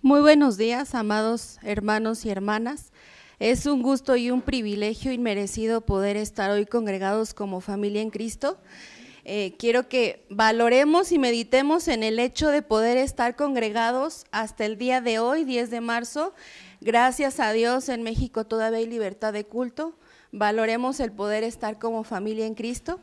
Muy buenos días, amados hermanos y hermanas. Es un gusto y un privilegio inmerecido poder estar hoy congregados como familia en Cristo. Quiero que valoremos y meditemos en el hecho de poder estar congregados hasta el día de hoy, 10 de marzo. Gracias a Dios, en México todavía hay libertad de culto. Valoremos el poder estar como familia en Cristo.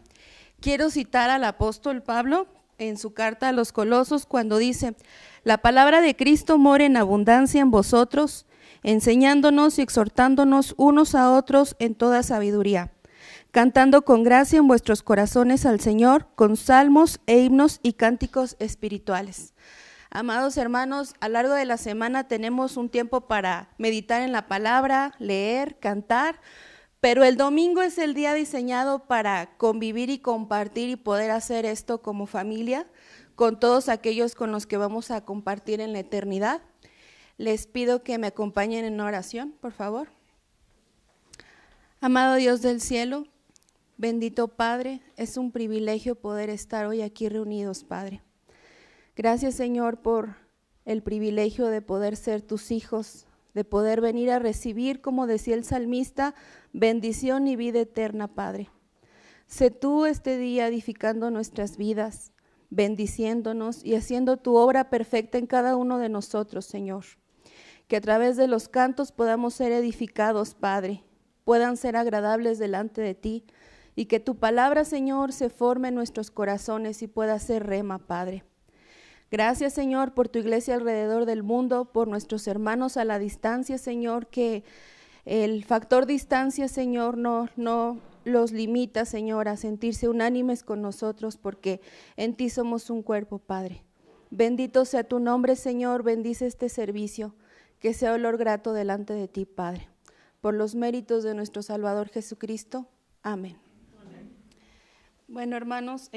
Quiero citar al apóstol Pablo en su carta a los Colosos cuando dice: la palabra de Cristo mora en abundancia en vosotros, enseñándonos y exhortándonos unos a otros en toda sabiduría, cantando con gracia en vuestros corazones al Señor, con salmos e himnos y cánticos espirituales. Amados hermanos, a lo largo de la semana tenemos un tiempo para meditar en la palabra, leer, cantar, pero el domingo es el día diseñado para convivir y compartir y poder hacer esto como familia, con todos aquellos con los que vamos a compartir en la eternidad. Les pido que me acompañen en oración, por favor. Amado Dios del cielo, bendito Padre, es un privilegio poder estar hoy aquí reunidos, Padre. Gracias, Señor, por el privilegio de poder ser tus hijos, de poder venir a recibir, como decía el salmista, bendición y vida eterna, Padre. Sé tú este día edificando nuestras vidas, bendiciéndonos y haciendo tu obra perfecta en cada uno de nosotros, Señor. Que a través de los cantos podamos ser edificados, Padre, puedan ser agradables delante de ti, y que tu palabra, Señor, se forme en nuestros corazones y pueda ser rema, Padre. Gracias, Señor, por tu iglesia alrededor del mundo, por nuestros hermanos a la distancia, Señor, que el factor distancia, Señor, no los limita, Señor, a sentirse unánimes con nosotros, porque en ti somos un cuerpo, Padre. Bendito sea tu nombre, Señor, bendice este servicio, que sea olor grato delante de ti, Padre. Por los méritos de nuestro Salvador Jesucristo. Amén. Bueno, hermanos,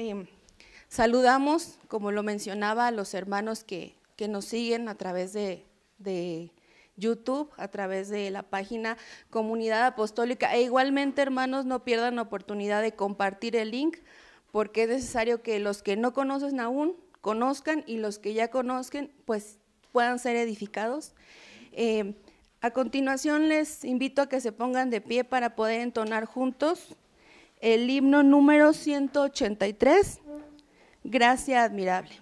saludamos, como lo mencionaba, a los hermanos que nos siguen a través de YouTube, a través de la página Comunidad Apostólica, e igualmente, hermanos, no pierdan la oportunidad de compartir el link, porque es necesario que los que no conocen aún conozcan, y los que ya conozcan pues puedan ser edificados. A continuación les invito a que se pongan de pie para poder entonar juntos el himno número 183, Gracia admirable.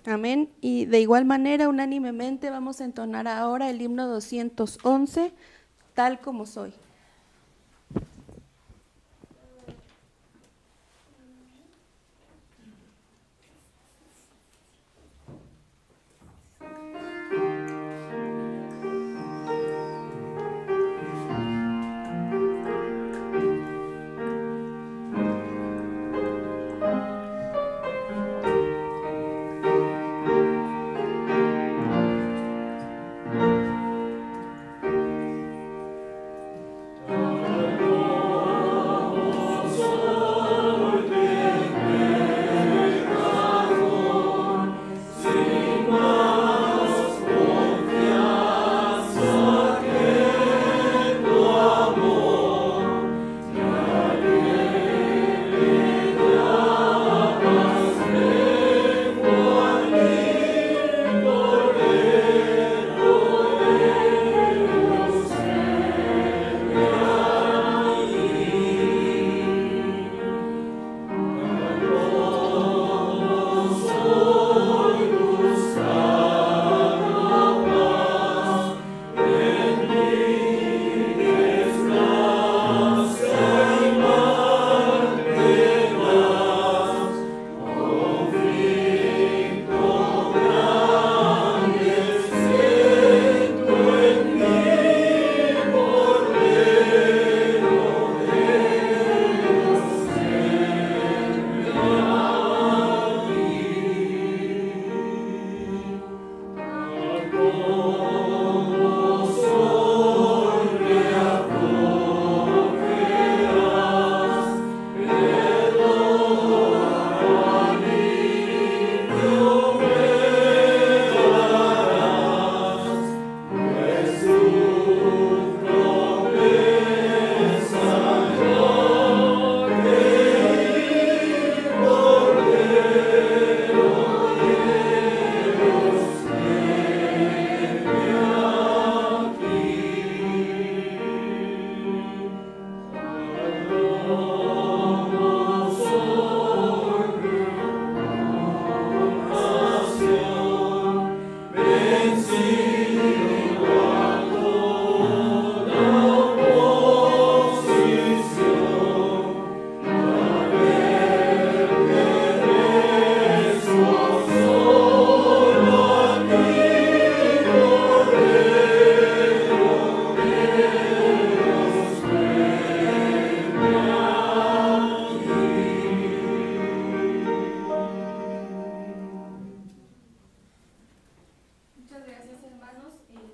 Amén. Y de igual manera, unánimemente, vamos a entonar ahora el himno 211, Tal como soy.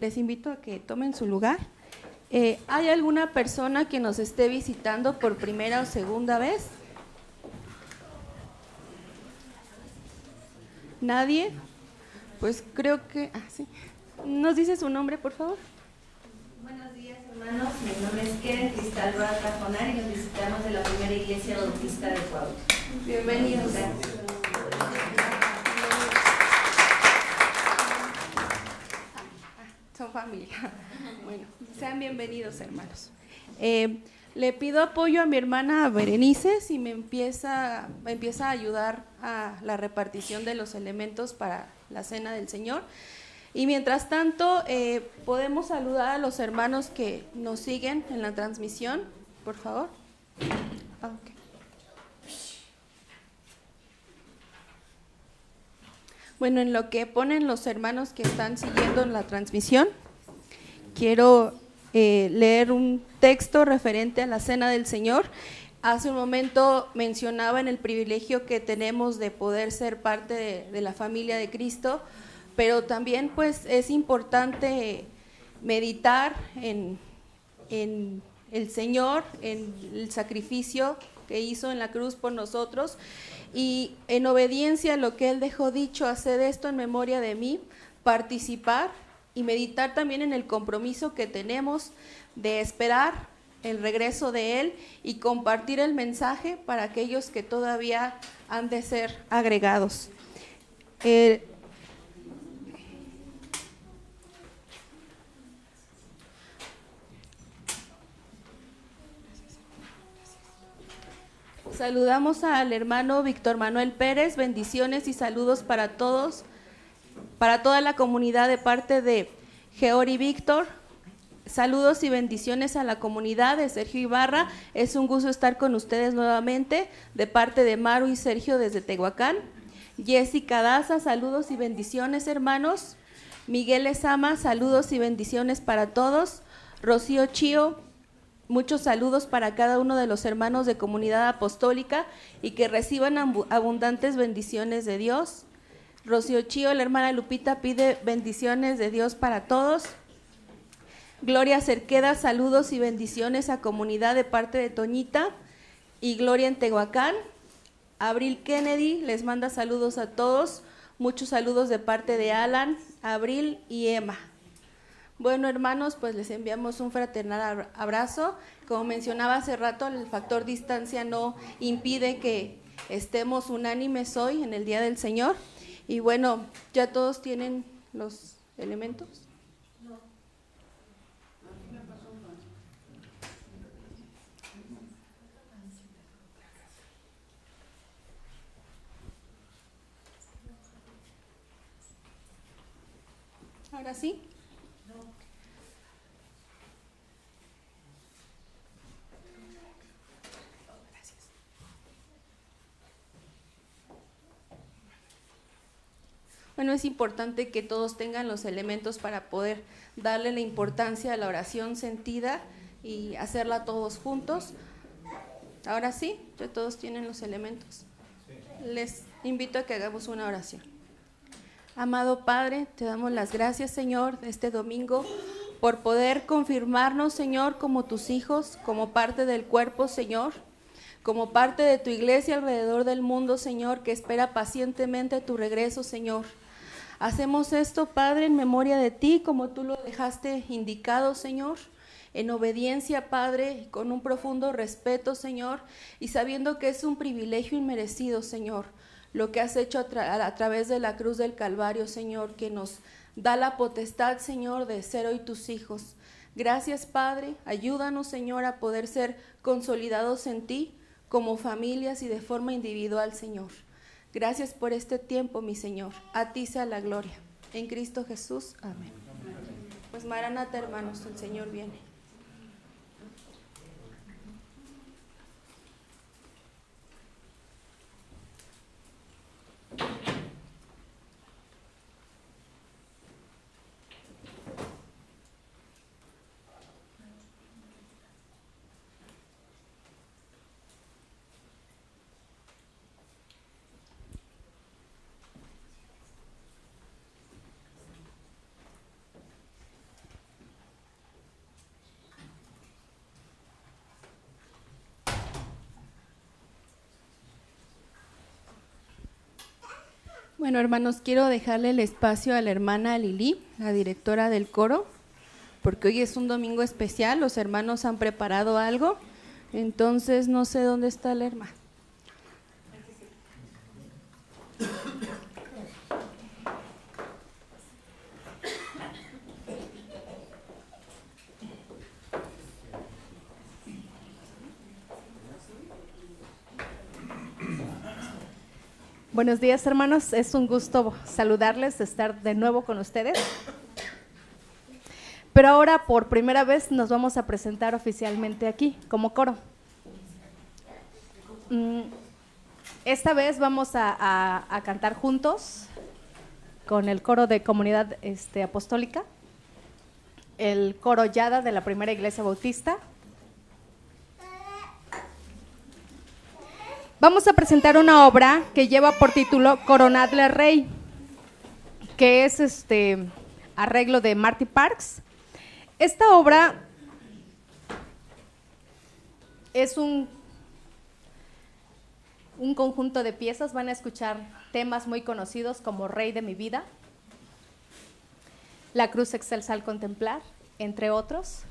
Les invito a que tomen su lugar. ¿Hay alguna persona que nos esté visitando por primera o segunda vez? ¿Nadie? Pues creo que… sí. ¿Nos dice su nombre, por favor? Buenos días, hermanos. Mi nombre es Keren Cristal Roa Cajonar y nos visitamos de la primera iglesia bautista de Cuautla. Bienvenidos. Son familia. Bueno, sean bienvenidos, hermanos. Le pido apoyo a mi hermana Berenice si me empieza a ayudar a la repartición de los elementos para la cena del Señor. Y mientras tanto, podemos saludar a los hermanos que nos siguen en la transmisión, por favor. Okay. Bueno, en lo que ponen los hermanos que están siguiendo la transmisión, quiero leer un texto referente a la Cena del Señor. Hace un momento mencionaba en el privilegio que tenemos de poder ser parte de la familia de Cristo, pero también pues es importante meditar en el Señor, en el sacrificio que hizo en la cruz por nosotros, y en obediencia a lo que Él dejó dicho, hacer esto en memoria de mí, participar y meditar también en el compromiso que tenemos de esperar el regreso de Él y compartir el mensaje para aquellos que todavía han de ser agregados. Saludamos al hermano Víctor Manuel Pérez, bendiciones y saludos para todos Para toda la comunidad de parte de Geori Víctor, saludos y bendiciones a la comunidad de Sergio Ibarra. Es un gusto estar con ustedes nuevamente, de parte de Maru y Sergio desde Tehuacán. Jessica Daza, saludos y bendiciones, hermanos. Miguel Ezama, saludos y bendiciones para todos. Rocío Chío, muchos saludos para cada uno de los hermanos de Comunidad Apostólica y que reciban abundantes bendiciones de Dios. Rocío Chío, la hermana Lupita pide bendiciones de Dios para todos. Gloria Cerqueda, saludos y bendiciones a comunidad de parte de Toñita y Gloria en Tehuacán. Abril Kennedy les manda saludos a todos, muchos saludos de parte de Alan, Abril y Emma. Bueno, hermanos, pues les enviamos un fraternal abrazo. Como mencionaba hace rato, el factor distancia no impide que estemos unánimes hoy en el Día del Señor. Y bueno, ¿ya todos tienen los elementos? ¿Ahora sí? Bueno, es importante que todos tengan los elementos para poder darle la importancia a la oración sentida y hacerla todos juntos. Ahora sí, ya todos tienen los elementos. Les invito a que hagamos una oración. Amado Padre, te damos las gracias, Señor, este domingo, por poder confirmarnos, Señor, como tus hijos, como parte del cuerpo, Señor, como parte de tu iglesia alrededor del mundo, Señor, que espera pacientemente tu regreso, Señor. Hacemos esto, Padre, en memoria de ti, como tú lo dejaste indicado, Señor, en obediencia, Padre, con un profundo respeto, Señor, y sabiendo que es un privilegio inmerecido, Señor, lo que has hecho a través de la cruz del Calvario, Señor, que nos da la potestad, Señor, de ser hoy tus hijos. Gracias, Padre, ayúdanos, Señor, a poder ser consolidados en ti como familias y de forma individual, Señor. Gracias por este tiempo, mi Señor. A ti sea la gloria. En Cristo Jesús. Amén. Pues Maranata, hermanos, el Señor viene. Bueno, hermanos, quiero dejarle el espacio a la hermana Lili, la directora del coro, porque hoy es un domingo especial, los hermanos han preparado algo, entonces no sé dónde está la hermana. Buenos días, hermanos, es un gusto saludarles, estar de nuevo con ustedes. Pero ahora por primera vez nos vamos a presentar oficialmente aquí como coro. Esta vez vamos a cantar juntos con el coro de Comunidad Apostólica, el coro Yada de la Primera Iglesia Bautista. Vamos a presentar una obra que lleva por título Coronadle Rey, que es arreglo de Marty Parks. Esta obra es un conjunto de piezas, van a escuchar temas muy conocidos como Rey de mi vida, La cruz excelsa al contemplar, entre otros.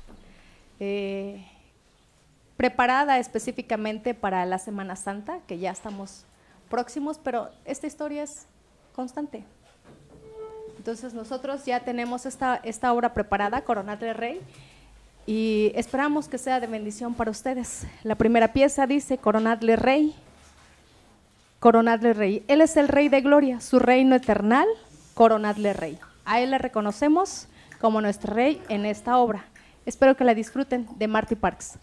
Preparada específicamente para la Semana Santa, que ya estamos próximos, pero esta historia es constante. Entonces nosotros ya tenemos esta obra preparada, Coronadle Rey, y esperamos que sea de bendición para ustedes. La primera pieza dice: Coronadle Rey, Coronadle Rey. Él es el Rey de gloria, su reino eternal Coronadle Rey. A Él le reconocemos como nuestro Rey en esta obra. Espero que la disfruten, de Marty Parks.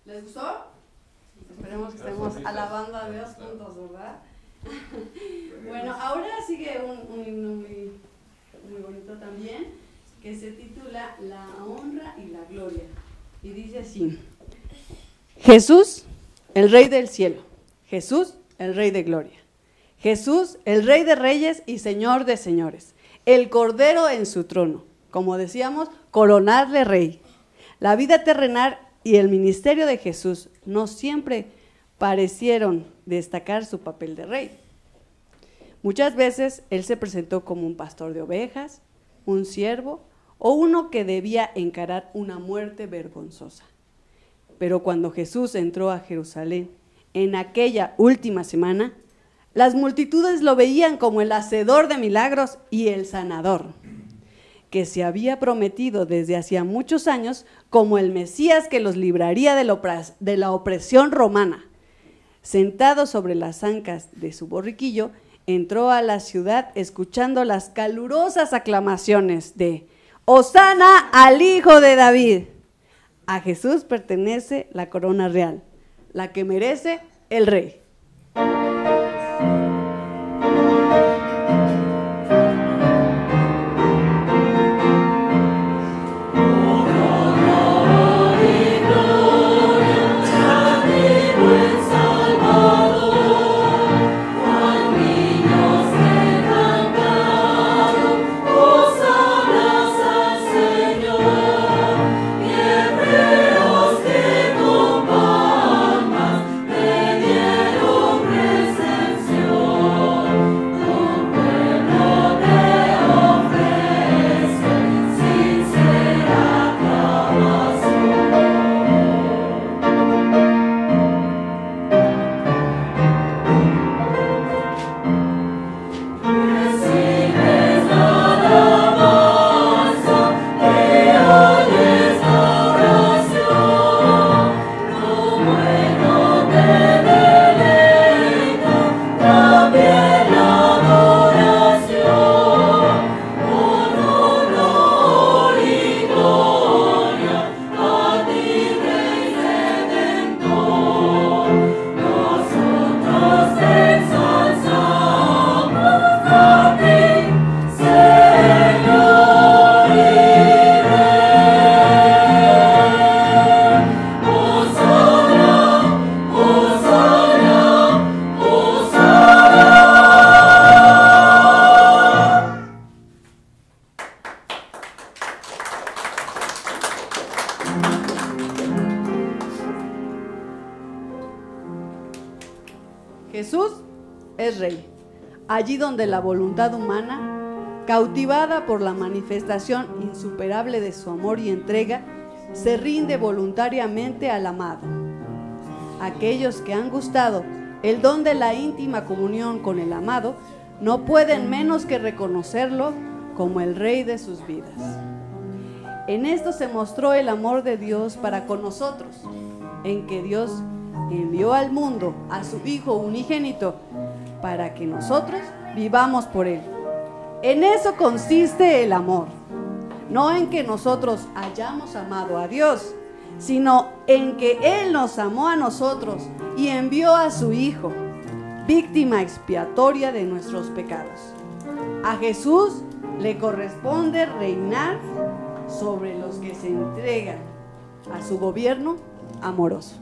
¿Les gustó? Esperemos que estemos alabando a Dios juntos, ¿verdad? Bueno, ahora sigue un himno muy bonito también, que se titula La honra y la gloria. Y dice así: Jesús, el Rey del cielo. Jesús, el Rey de gloria. Jesús, el Rey de reyes y Señor de señores. El Cordero en su trono. Como decíamos, coronarle Rey. La vida terrenal y el ministerio de Jesús no siempre parecieron destacar su papel de rey. Muchas veces Él se presentó como un pastor de ovejas, un siervo o uno que debía encarar una muerte vergonzosa. Pero cuando Jesús entró a Jerusalén en aquella última semana, las multitudes lo veían como el hacedor de milagros y el sanador, que se había prometido desde hacía muchos años como el Mesías que los libraría de la opresión romana. Sentado sobre las ancas de su borriquillo, entró a la ciudad escuchando las calurosas aclamaciones de «Hosana al Hijo de David». A Jesús pertenece la corona real, la que merece el Rey. Salvador. Jesús es Rey, allí donde la voluntad humana, cautivada por la manifestación insuperable de su amor y entrega, se rinde voluntariamente al amado. Aquellos que han gustado el don de la íntima comunión con el amado, no pueden menos que reconocerlo como el Rey de sus vidas. En esto se mostró el amor de Dios para con nosotros, en que Dios envió al mundo a su Hijo unigénito para que nosotros vivamos por Él. En eso consiste el amor, no en que nosotros hayamos amado a Dios, sino en que Él nos amó a nosotros y envió a su Hijo, víctima expiatoria de nuestros pecados. A Jesús le corresponde reinar sobre los que se entregan a su gobierno amoroso.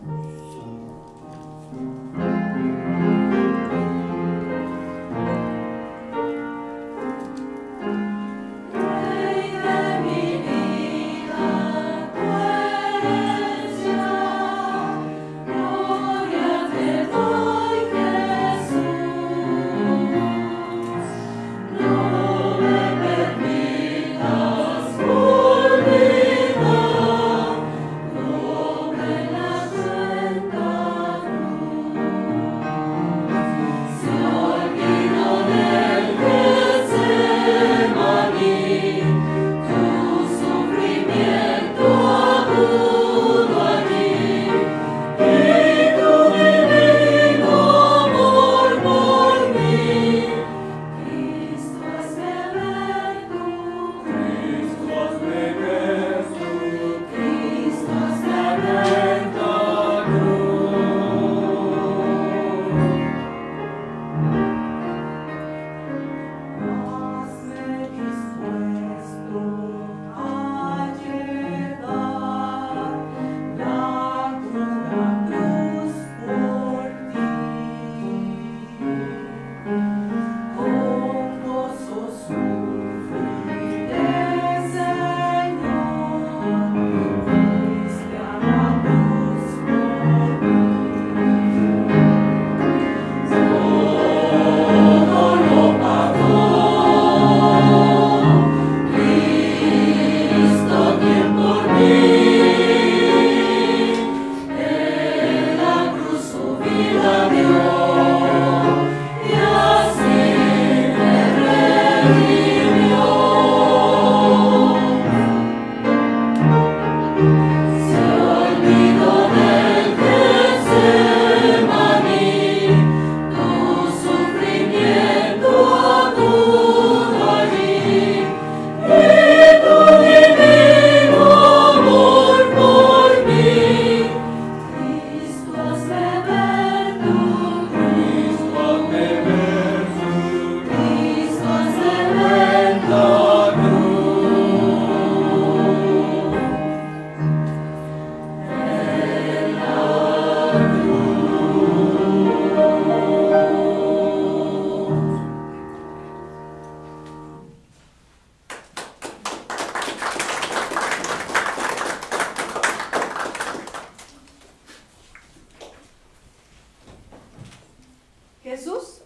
Jesús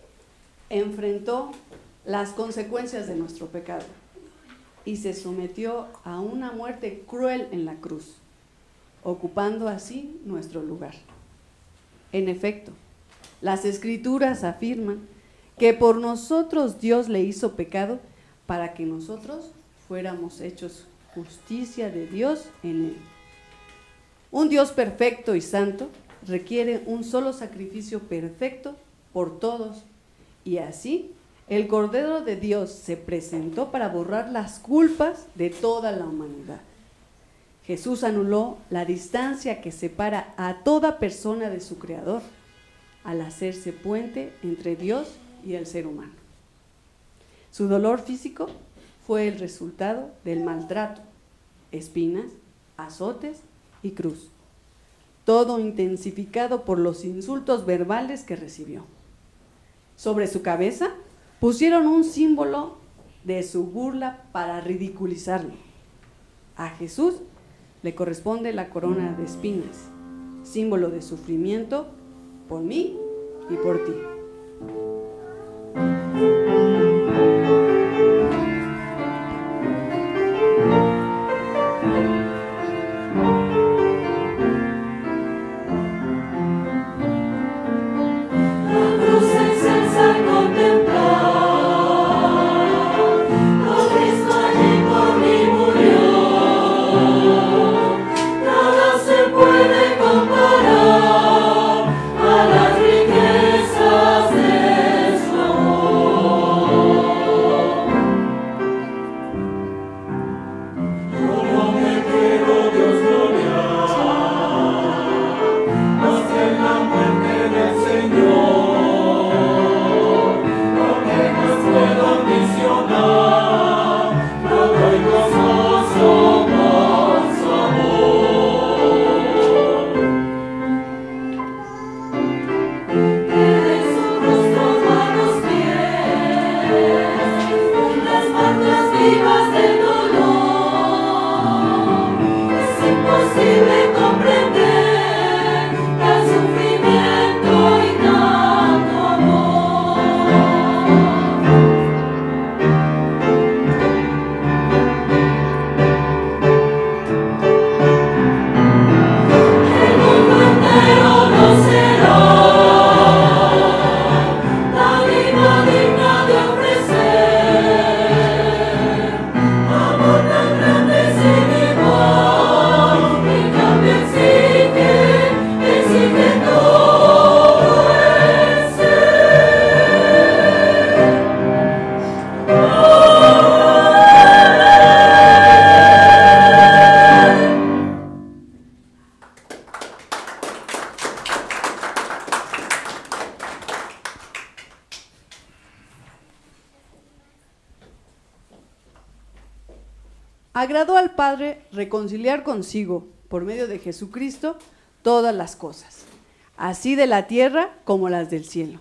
enfrentó las consecuencias de nuestro pecado y se sometió a una muerte cruel en la cruz, ocupando así nuestro lugar. En efecto, las Escrituras afirman que por nosotros Dios le hizo pecado para que nosotros fuéramos hechos justicia de Dios en él. Un Dios perfecto y santo requiere un solo sacrificio perfecto por todos, y así el Cordero de Dios se presentó para borrar las culpas de toda la humanidad. Jesús anuló la distancia que separa a toda persona de su Creador, al hacerse puente entre Dios y el ser humano. Su dolor físico fue el resultado del maltrato, espinas, azotes y cruz, todo intensificado por los insultos verbales que recibió. Sobre su cabeza pusieron un símbolo de su burla para ridiculizarlo. A Jesús le corresponde la corona de espinas, símbolo de sufrimiento por mí y por ti. Agradó al Padre reconciliar consigo, por medio de Jesucristo, todas las cosas, así de la tierra como las del cielo,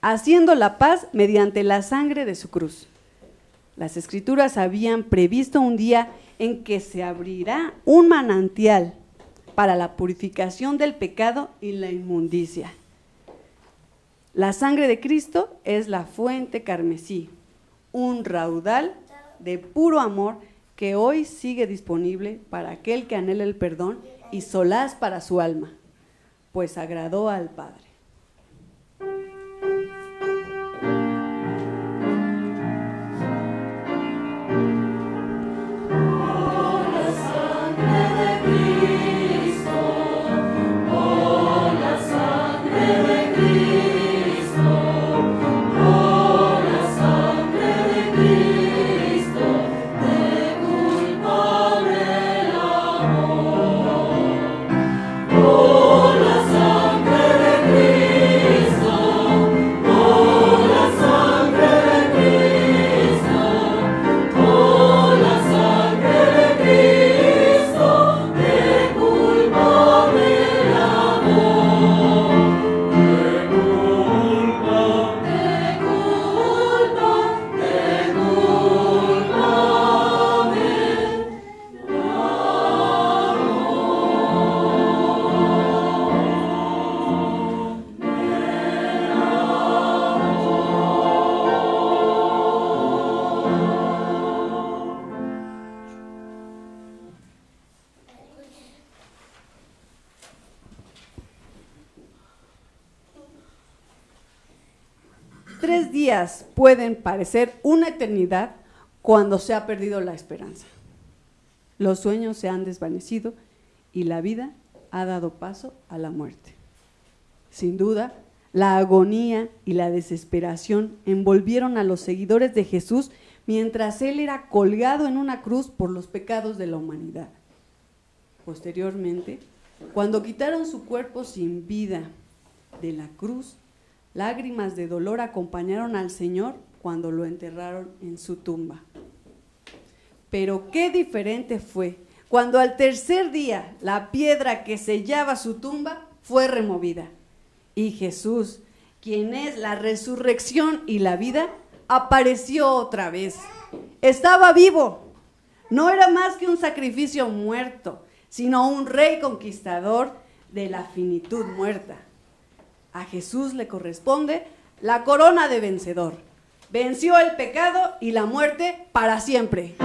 haciendo la paz mediante la sangre de su cruz. Las Escrituras habían previsto un día en que se abrirá un manantial para la purificación del pecado y la inmundicia. La sangre de Cristo es la fuente carmesí, un raudal de puro amor que hoy sigue disponible para aquel que anhela el perdón y solaz para su alma, pues agradó al Padre. Pueden parecer una eternidad cuando se ha perdido la esperanza. Los sueños se han desvanecido y la vida ha dado paso a la muerte. Sin duda, la agonía y la desesperación envolvieron a los seguidores de Jesús mientras él era colgado en una cruz por los pecados de la humanidad. Posteriormente, cuando quitaron su cuerpo sin vida de la cruz, lágrimas de dolor acompañaron al Señor cuando lo enterraron en su tumba. Pero qué diferente fue cuando al tercer día la piedra que sellaba su tumba fue removida. Y Jesús, quien es la resurrección y la vida, apareció otra vez. Estaba vivo. No era más que un sacrificio muerto, sino un rey conquistador de la finitud muerta. A Jesús le corresponde la corona de vencedor. Venció el pecado y la muerte para siempre.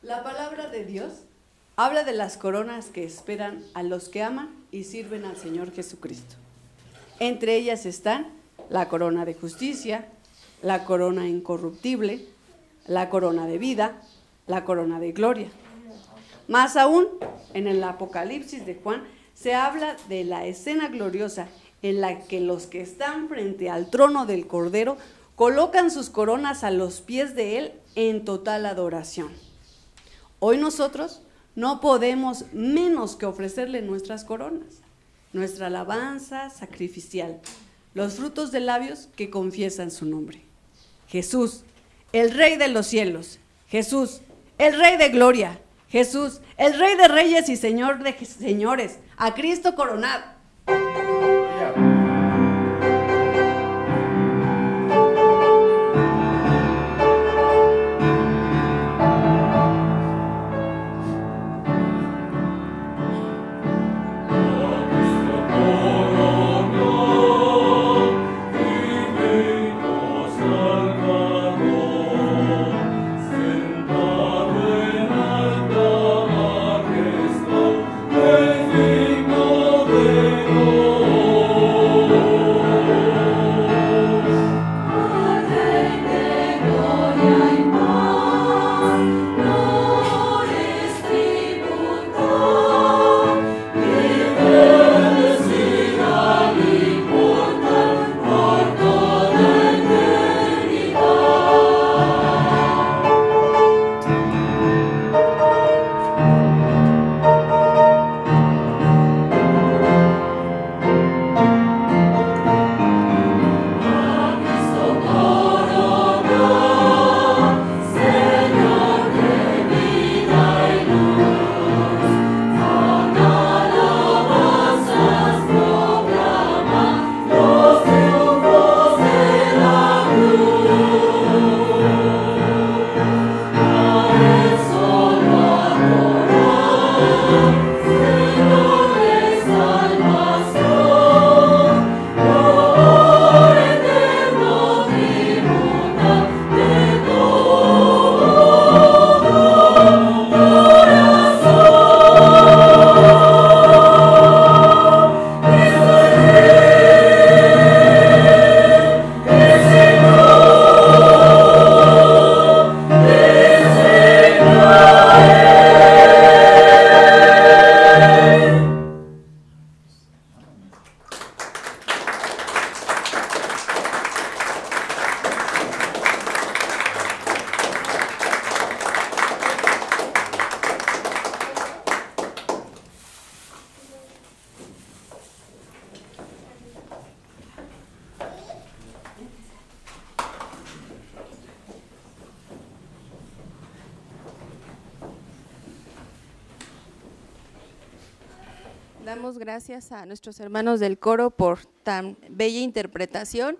La palabra de Dios habla de las coronas que esperan a los que aman y sirven al Señor Jesucristo. Entre ellas están la corona de justicia, la corona incorruptible, la corona de vida, la corona de gloria. Más aún, en el Apocalipsis de Juan se habla de la escena gloriosa en la que los que están frente al trono del Cordero colocan sus coronas a los pies de Él en total adoración. Hoy nosotros no podemos menos que ofrecerle nuestras coronas, nuestra alabanza sacrificial, los frutos de labios que confiesan su nombre. Jesús, el Rey de los cielos. Jesús, el Rey de gloria. Jesús, el Rey de reyes y Señor de señores. A Cristo coronado. Digno de damos gracias a nuestros hermanos del coro por tan bella interpretación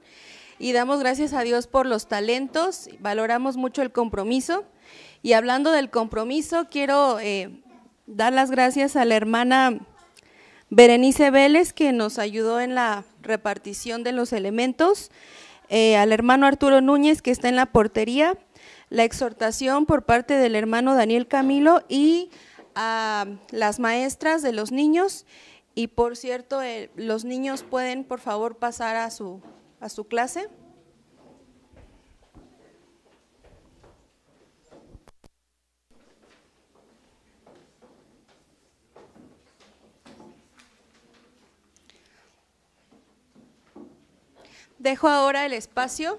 y damos gracias a Dios por los talentos, valoramos mucho el compromiso. Y hablando del compromiso, quiero dar las gracias a la hermana Berenice Vélez, que nos ayudó en la repartición de los elementos, al hermano Arturo Núñez, que está en la portería, la exhortación por parte del hermano Daniel Camilo y a las maestras de los niños. Y por cierto, los niños pueden por favor pasar a su clase. Dejo ahora el espacio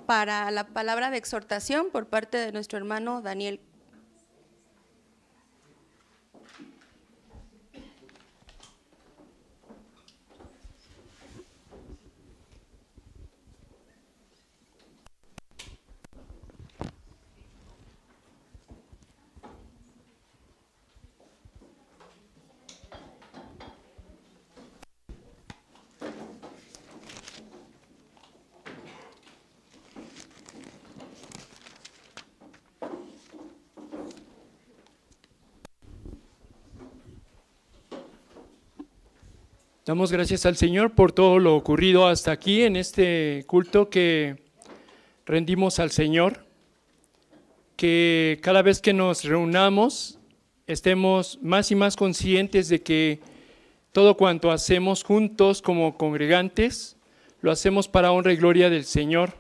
para la palabra de exhortación por parte de nuestro hermano Daniel. Damos gracias al Señor por todo lo ocurrido hasta aquí en este culto que rendimos al Señor, que cada vez que nos reunamos estemos más y más conscientes de que todo cuanto hacemos juntos como congregantes, lo hacemos para honra y gloria del Señor.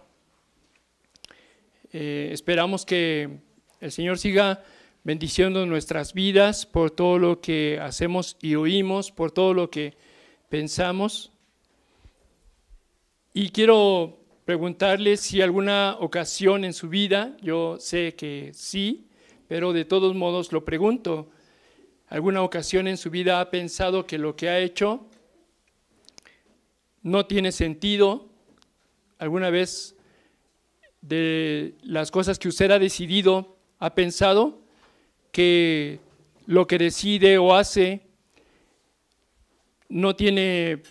Esperamos que el Señor siga bendiciendo nuestras vidas por todo lo que hacemos y oímos, por todo lo que pensamos. Y quiero preguntarles si alguna ocasión en su vida, yo sé que sí, pero de todos modos lo pregunto, ¿alguna ocasión en su vida ha pensado que lo que ha hecho no tiene sentido? ¿Alguna vez de las cosas que usted ha decidido ha pensado que lo que decide o hace no tiene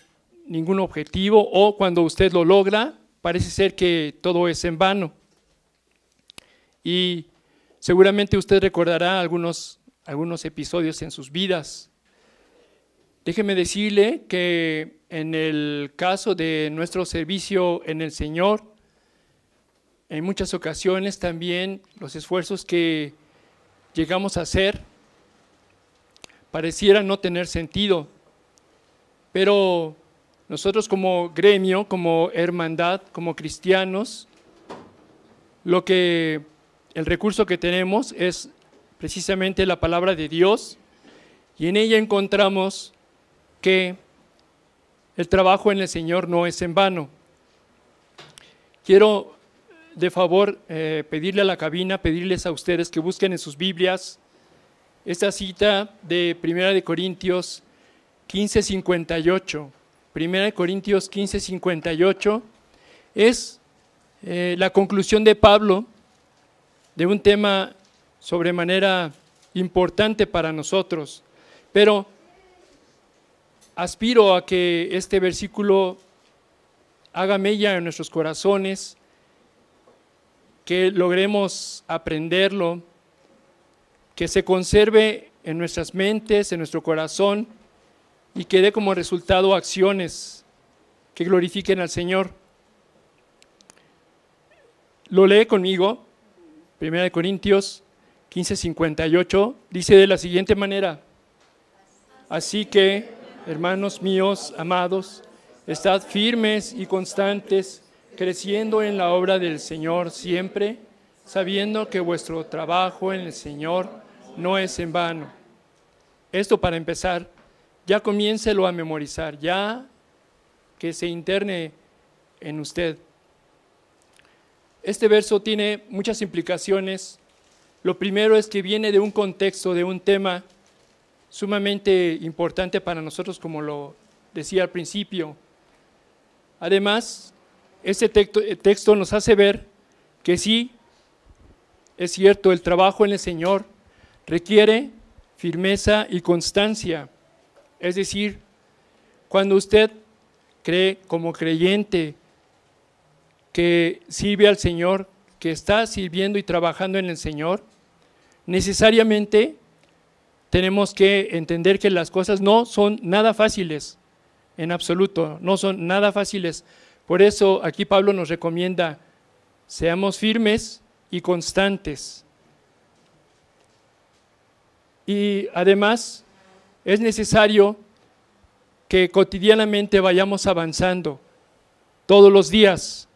ningún objetivo, o cuando usted lo logra parece ser que todo es en vano? Y seguramente usted recordará algunos episodios en sus vidas. Déjeme decirle que en el caso de nuestro servicio en el Señor, en muchas ocasiones también los esfuerzos que llegamos a hacer parecieran no tener sentido. Pero nosotros como gremio, como hermandad, como cristianos, el recurso que tenemos es precisamente la palabra de Dios, y en ella encontramos que el trabajo en el Señor no es en vano. Quiero de favor pedirle a la cabina, pedirles a ustedes que busquen en sus Biblias esta cita de 1 Corintios 15:58. 1 Corintios 15:58 es la conclusión de Pablo de un tema sobremanera importante para nosotros, pero aspiro a que este versículo haga mella en nuestros corazones, que logremos aprenderlo, que se conserve en nuestras mentes, en nuestro corazón, y que dé como resultado acciones que glorifiquen al Señor. Lo lee conmigo, 1 Corintios 15:58, dice de la siguiente manera: así que, hermanos míos amados, estad firmes y constantes, creciendo en la obra del Señor siempre, sabiendo que vuestro trabajo en el Señor no es en vano. Esto para empezar. Ya comiéncelo a memorizar, ya que se interne en usted. Este verso tiene muchas implicaciones. Lo primero es que viene de un contexto, de un tema sumamente importante para nosotros, como lo decía al principio. Además, este texto nos hace ver que sí, es cierto, el trabajo en el Señor requiere firmeza y constancia. Es decir, cuando usted cree como creyente que sirve al Señor, que está sirviendo y trabajando en el Señor, necesariamente tenemos que entender que las cosas no son nada fáciles, en absoluto, no son nada fáciles. Por eso aquí Pablo nos recomienda, seamos firmes y constantes. Y además es necesario que cotidianamente vayamos avanzando todos los días.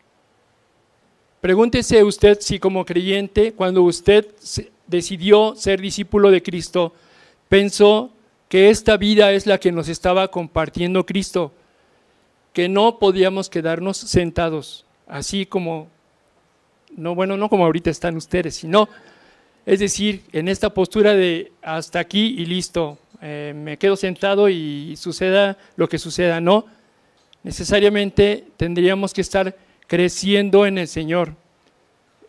Pregúntese usted si como creyente, cuando usted decidió ser discípulo de Cristo, pensó que esta vida es la que nos estaba compartiendo Cristo, que no podíamos quedarnos sentados, así como, no como ahorita están ustedes, sino, es decir, en esta postura de hasta aquí y listo, me quedo sentado y suceda lo que suceda, no, necesariamente tendríamos que estar creciendo en el Señor,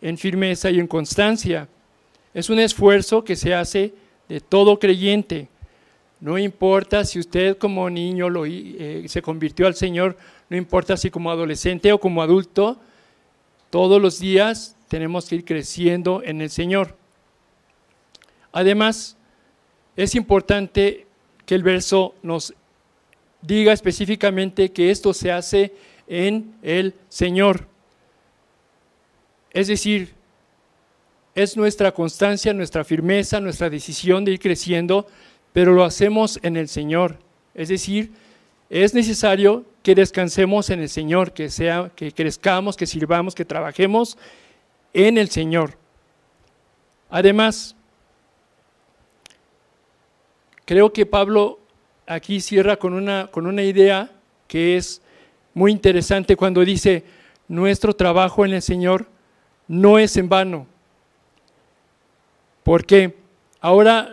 en firmeza y en constancia. Es un esfuerzo que se hace de todo creyente. No importa si usted como niño se convirtió al Señor, no importa si como adolescente o como adulto, todos los días tenemos que ir creciendo en el Señor. Además, es importante que el verso nos diga específicamente que esto se hace en el Señor. Es decir, es nuestra constancia, nuestra firmeza, nuestra decisión de ir creciendo, pero lo hacemos en el Señor. Es decir, es necesario que descansemos en el Señor, que crezcamos, que sirvamos, que trabajemos en el Señor. Además, creo que Pablo aquí cierra con una idea que es muy interesante cuando dice, nuestro trabajo en el Señor no es en vano. ¿Por qué? Ahora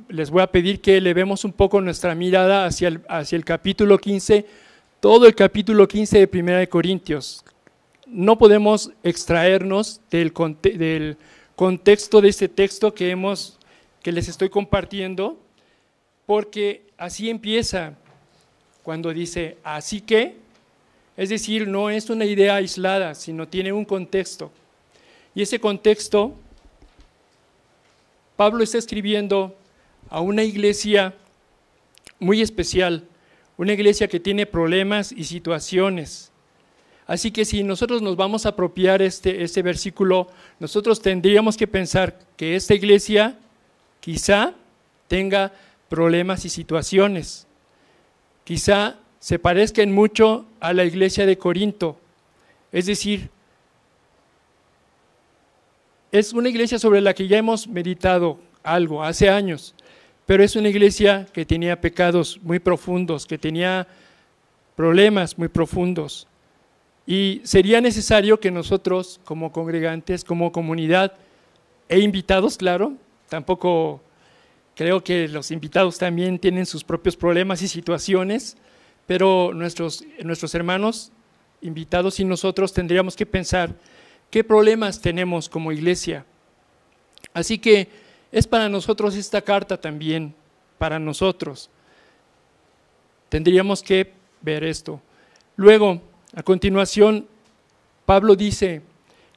les voy a pedir que elevemos un poco nuestra mirada hacia el capítulo 15, todo el capítulo 15 de 1 de Corintios. No podemos extraernos del contexto de este texto que les estoy compartiendo, porque así empieza cuando dice, así que, es decir, no es una idea aislada, sino tiene un contexto. Y ese contexto, Pablo está escribiendo a una iglesia muy especial, una iglesia que tiene problemas y situaciones. Así que si nosotros nos vamos a apropiar este versículo, nosotros tendríamos que pensar que esta iglesia quizá tenga problemas y situaciones. Quizá se parezcan mucho a la iglesia de Corinto, es decir, es una iglesia sobre la que ya hemos meditado algo hace años, pero es una iglesia que tenía pecados muy profundos, que tenía problemas muy profundos. Y sería necesario que nosotros, como congregantes, como comunidad, e invitados, claro, tampoco creo que los invitados también tienen sus propios problemas y situaciones, pero nuestros hermanos invitados y nosotros tendríamos que pensar qué problemas tenemos como iglesia. Así que es para nosotros esta carta también, para nosotros. Tendríamos que ver esto. Luego, a continuación, Pablo dice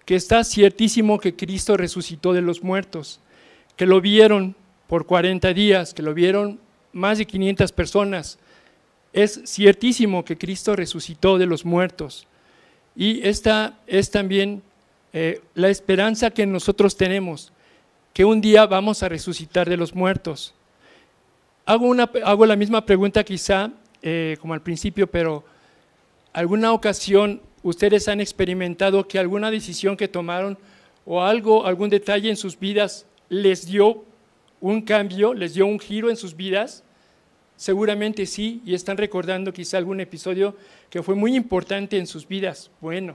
que está ciertísimo que Cristo resucitó de los muertos, que lo vieron por 40 días, que lo vieron más de 500 personas. Es ciertísimo que Cristo resucitó de los muertos. Y esta es también la esperanza que nosotros tenemos, que un día vamos a resucitar de los muertos. Hago la misma pregunta quizá, como al principio, pero ¿alguna ocasión ustedes han experimentado que alguna decisión que tomaron o algún detalle en sus vidas les dio un cambio, les dio un giro en sus vidas? Seguramente sí, y están recordando quizá algún episodio que fue muy importante en sus vidas. Bueno,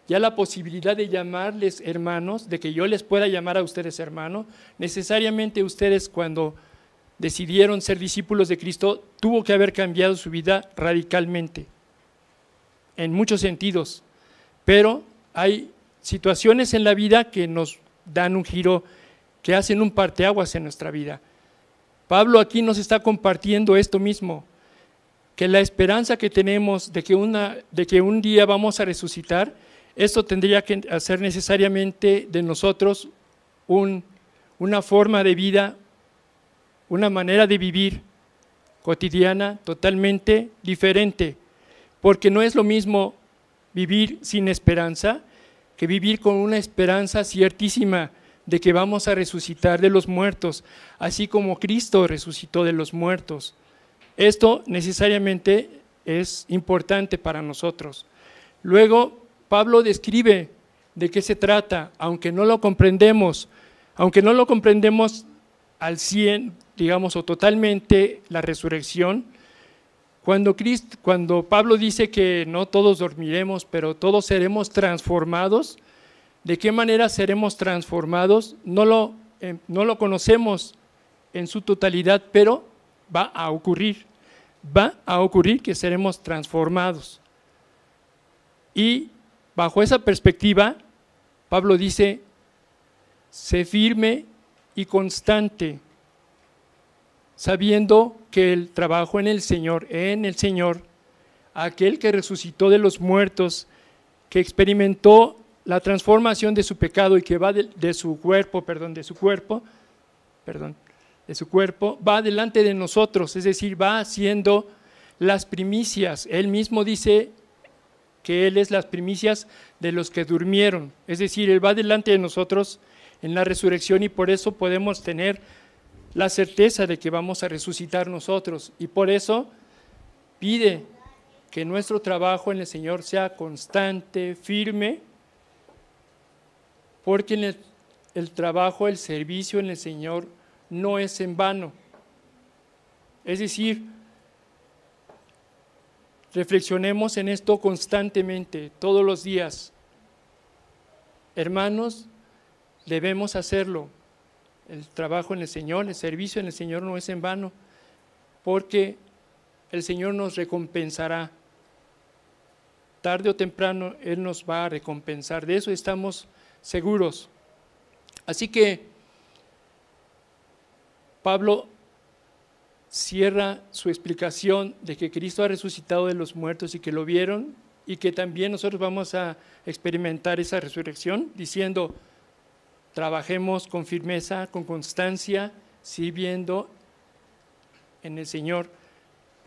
ya la posibilidad de llamarles hermanos, de que yo les pueda llamar a ustedes hermano, necesariamente ustedes cuando decidieron ser discípulos de Cristo, tuvo que haber cambiado su vida radicalmente, en muchos sentidos, pero hay situaciones en la vida que nos dan un giro, que hacen un parteaguas en nuestra vida. Pablo aquí nos está compartiendo esto mismo, que la esperanza que tenemos de que un día vamos a resucitar, esto tendría que hacer necesariamente de nosotros una forma de vida, una manera de vivir cotidiana totalmente diferente, porque no es lo mismo vivir sin esperanza que vivir con una esperanza ciertísima de que vamos a resucitar de los muertos, así como Cristo resucitó de los muertos. Esto necesariamente es importante para nosotros. Luego, Pablo describe de qué se trata, aunque no lo comprendemos al 100, digamos, o totalmente la resurrección. Cuando Pablo dice que no todos dormiremos, pero todos seremos transformados, ¿de qué manera seremos transformados? No lo conocemos en su totalidad, pero va a ocurrir que seremos transformados. Y bajo esa perspectiva, Pablo dice, sé firme y constante, sabiendo que el trabajo en el Señor, aquel que resucitó de los muertos, que experimentó la transformación de su pecado y que va de su cuerpo, va delante de nosotros, es decir, va haciendo las primicias. Él mismo dice que Él es las primicias de los que durmieron, es decir, Él va delante de nosotros en la resurrección y por eso podemos tener la certeza de que vamos a resucitar nosotros, y por eso pide que nuestro trabajo en el Señor sea constante, firme, porque el trabajo, el servicio en el Señor no es en vano. Es decir, reflexionemos en esto constantemente, todos los días. Hermanos, debemos hacerlo. El trabajo en el Señor, el servicio en el Señor no es en vano, porque el Señor nos recompensará. Tarde o temprano Él nos va a recompensar, de eso estamos seguros. Así que Pablo cierra su explicación de que Cristo ha resucitado de los muertos y que lo vieron, y que también nosotros vamos a experimentar esa resurrección, diciendo: trabajemos con firmeza, con constancia, sirviendo en el Señor,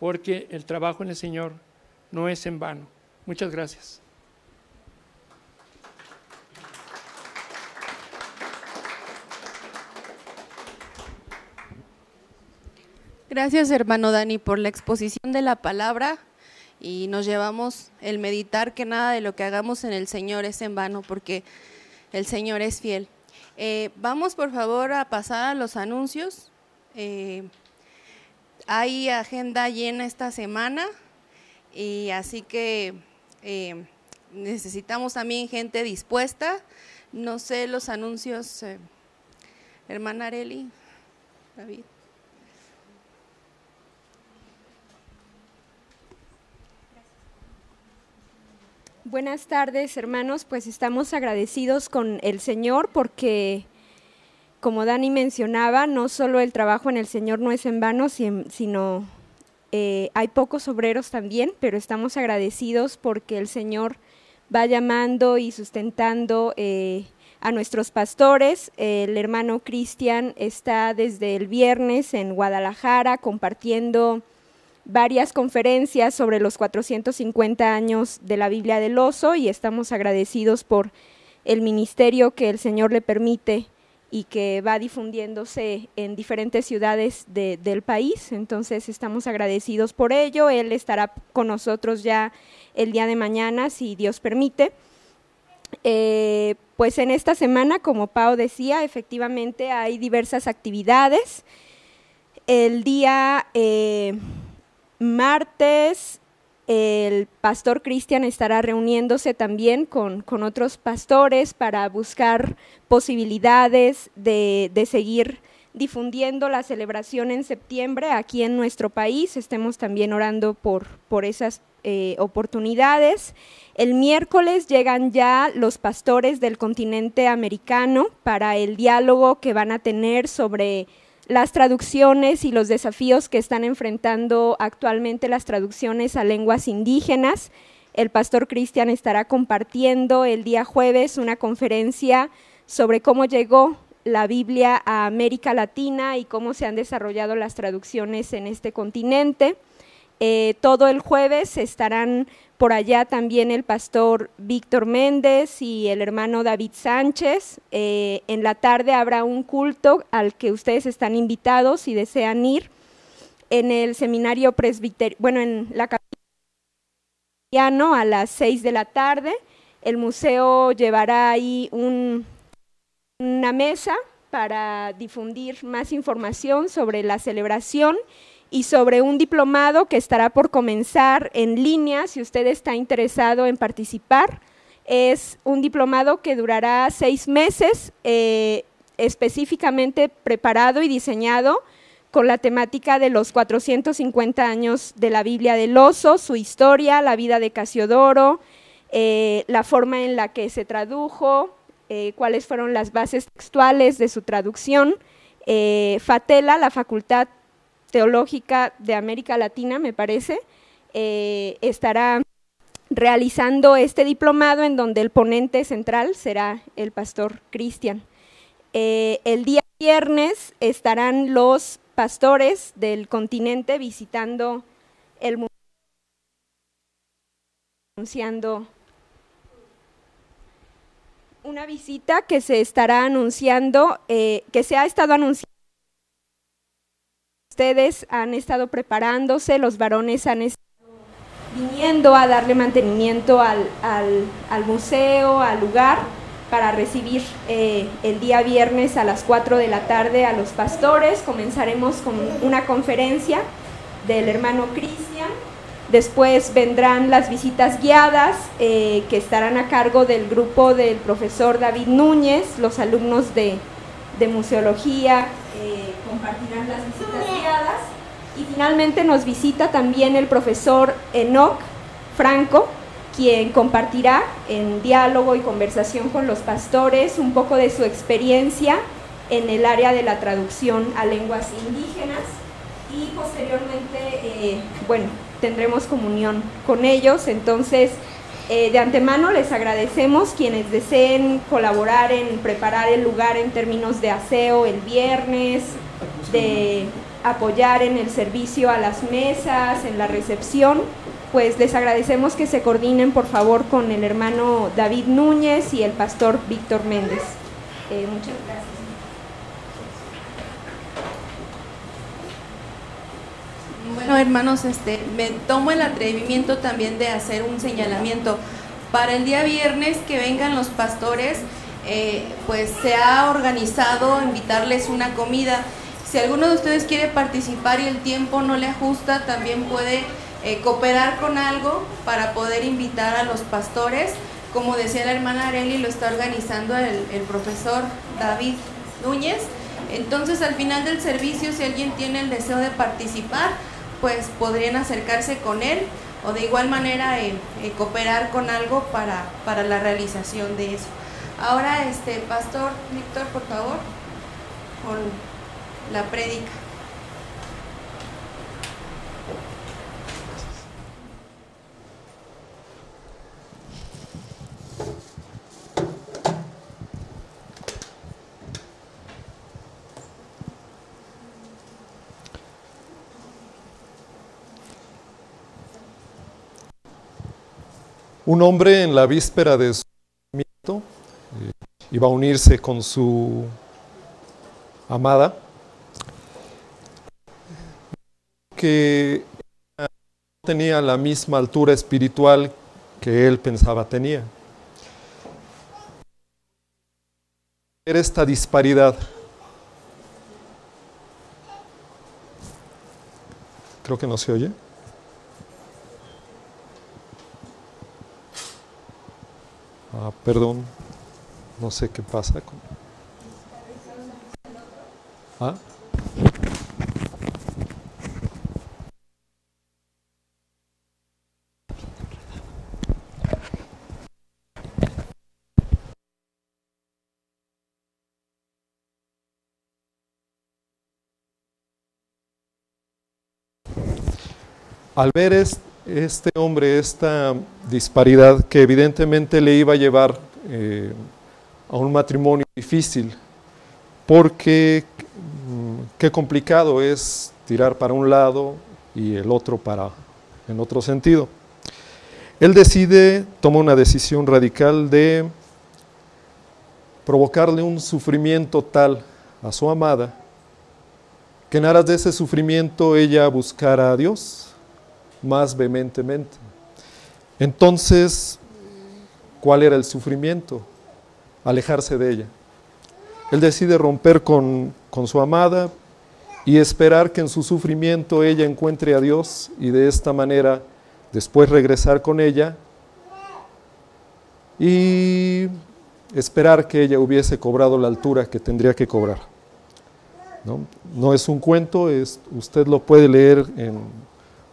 porque el trabajo en el Señor no es en vano. Muchas gracias. Gracias, hermano Dani, por la exposición de la palabra, y nos llevamos el meditar que nada de lo que hagamos en el Señor es en vano, porque el Señor es fiel. Vamos por favor a pasar a los anuncios. Hay agenda llena esta semana, y así que necesitamos también gente dispuesta. No sé los anuncios, hermana Areli, David. Buenas tardes, hermanos, pues estamos agradecidos con el Señor porque, como Dani mencionaba, no solo el trabajo en el Señor no es en vano, sino hay pocos obreros también, pero estamos agradecidos porque el Señor va llamando y sustentando a nuestros pastores. El hermano Cristian está desde el viernes en Guadalajara compartiendo varias conferencias sobre los 450 años de la Biblia del Oso, y estamos agradecidos por el ministerio que el Señor le permite y que va difundiéndose en diferentes ciudades del país. Entonces estamos agradecidos por ello. Él estará con nosotros ya el día de mañana, si Dios permite. Pues en esta semana, como Pau decía, efectivamente hay diversas actividades. El día martes, el pastor Cristian estará reuniéndose también con otros pastores para buscar posibilidades de seguir difundiendo la celebración en septiembre aquí en nuestro país. Estemos también orando por esas oportunidades. El miércoles llegan ya los pastores del continente americano para el diálogo que van a tener sobre las traducciones y los desafíos que están enfrentando actualmente las traducciones a lenguas indígenas. El pastor Cristian estará compartiendo el día jueves una conferencia sobre cómo llegó la Biblia a América Latina y cómo se han desarrollado las traducciones en este continente. Todo el jueves estarán por allá también el pastor Víctor Méndez y el hermano David Sánchez. En la tarde habrá un culto al que ustedes están invitados si desean ir en el seminario presbiterio, bueno, en la capilla a las 6 de la tarde. El museo llevará ahí una mesa para difundir más información sobre la celebración y sobre un diplomado que estará por comenzar en línea, si usted está interesado en participar. Es un diplomado que durará 6 meses, específicamente preparado y diseñado con la temática de los 450 años de la Biblia del Oso, su historia, la vida de Casiodoro, la forma en la que se tradujo, cuáles fueron las bases textuales de su traducción. FATELA, la Facultad Teológica de América Latina, me parece, estará realizando este diplomado en donde el ponente central será el pastor Cristian. El día viernes estarán los pastores del continente visitando el museo, anunciando una visita que se estará anunciando, que se ha estado anunciando. Ustedes han estado preparándose, los varones han estado viniendo a darle mantenimiento al museo, al lugar, para recibir el día viernes a las 4 de la tarde a los pastores. Comenzaremos con una conferencia del hermano Cristian, después vendrán las visitas guiadas que estarán a cargo del grupo del profesor David Núñez, los alumnos de museología compartirán las visitas guiadas, y finalmente nos visita también el profesor Enoch Franco, quien compartirá en diálogo y conversación con los pastores un poco de su experiencia en el área de la traducción a lenguas indígenas, y posteriormente, bueno, tendremos comunión con ellos. Entonces, de antemano les agradecemos quienes deseen colaborar en preparar el lugar en términos de aseo el viernes, de apoyar en el servicio a las mesas, en la recepción. Pues les agradecemos que se coordinen por favor con el hermano David Núñez y el pastor Víctor Méndez. Muchas gracias. Bueno, hermanos, me tomo el atrevimiento también de hacer un señalamiento. Para el día viernes que vengan los pastores, pues se ha organizado invitarles una comida. Si alguno de ustedes quiere participar y el tiempo no le ajusta, también puede cooperar con algo para poder invitar a los pastores. Como decía la hermana Areli, lo está organizando el profesor David Núñez. Entonces, al final del servicio, si alguien tiene el deseo de participar, pues podrían acercarse con él, o de igual manera cooperar con algo para la realización de eso. Ahora, pastor Víctor, por favor, con la prédica. Un hombre en la víspera de su nacimiento iba a unirse con su amada, que no tenía la misma altura espiritual que él pensaba tenía. Era esta disparidad. Creo que no se oye. Perdón, no sé qué pasa con... ¿Ah? al ver este hombre esta disparidad que evidentemente le iba a llevar a un matrimonio difícil, porque qué complicado es tirar para un lado y el otro en otro sentido. Él toma una decisión radical de provocarle un sufrimiento tal a su amada, que en aras de ese sufrimiento ella buscara a Dios más vehementemente. Entonces, ¿cuál era el sufrimiento? Alejarse de ella. Él decide romper con su amada y esperar que en su sufrimiento ella encuentre a Dios y de esta manera después regresar con ella y esperar que ella hubiese cobrado la altura que tendría que cobrar. No es un cuento, usted lo puede leer en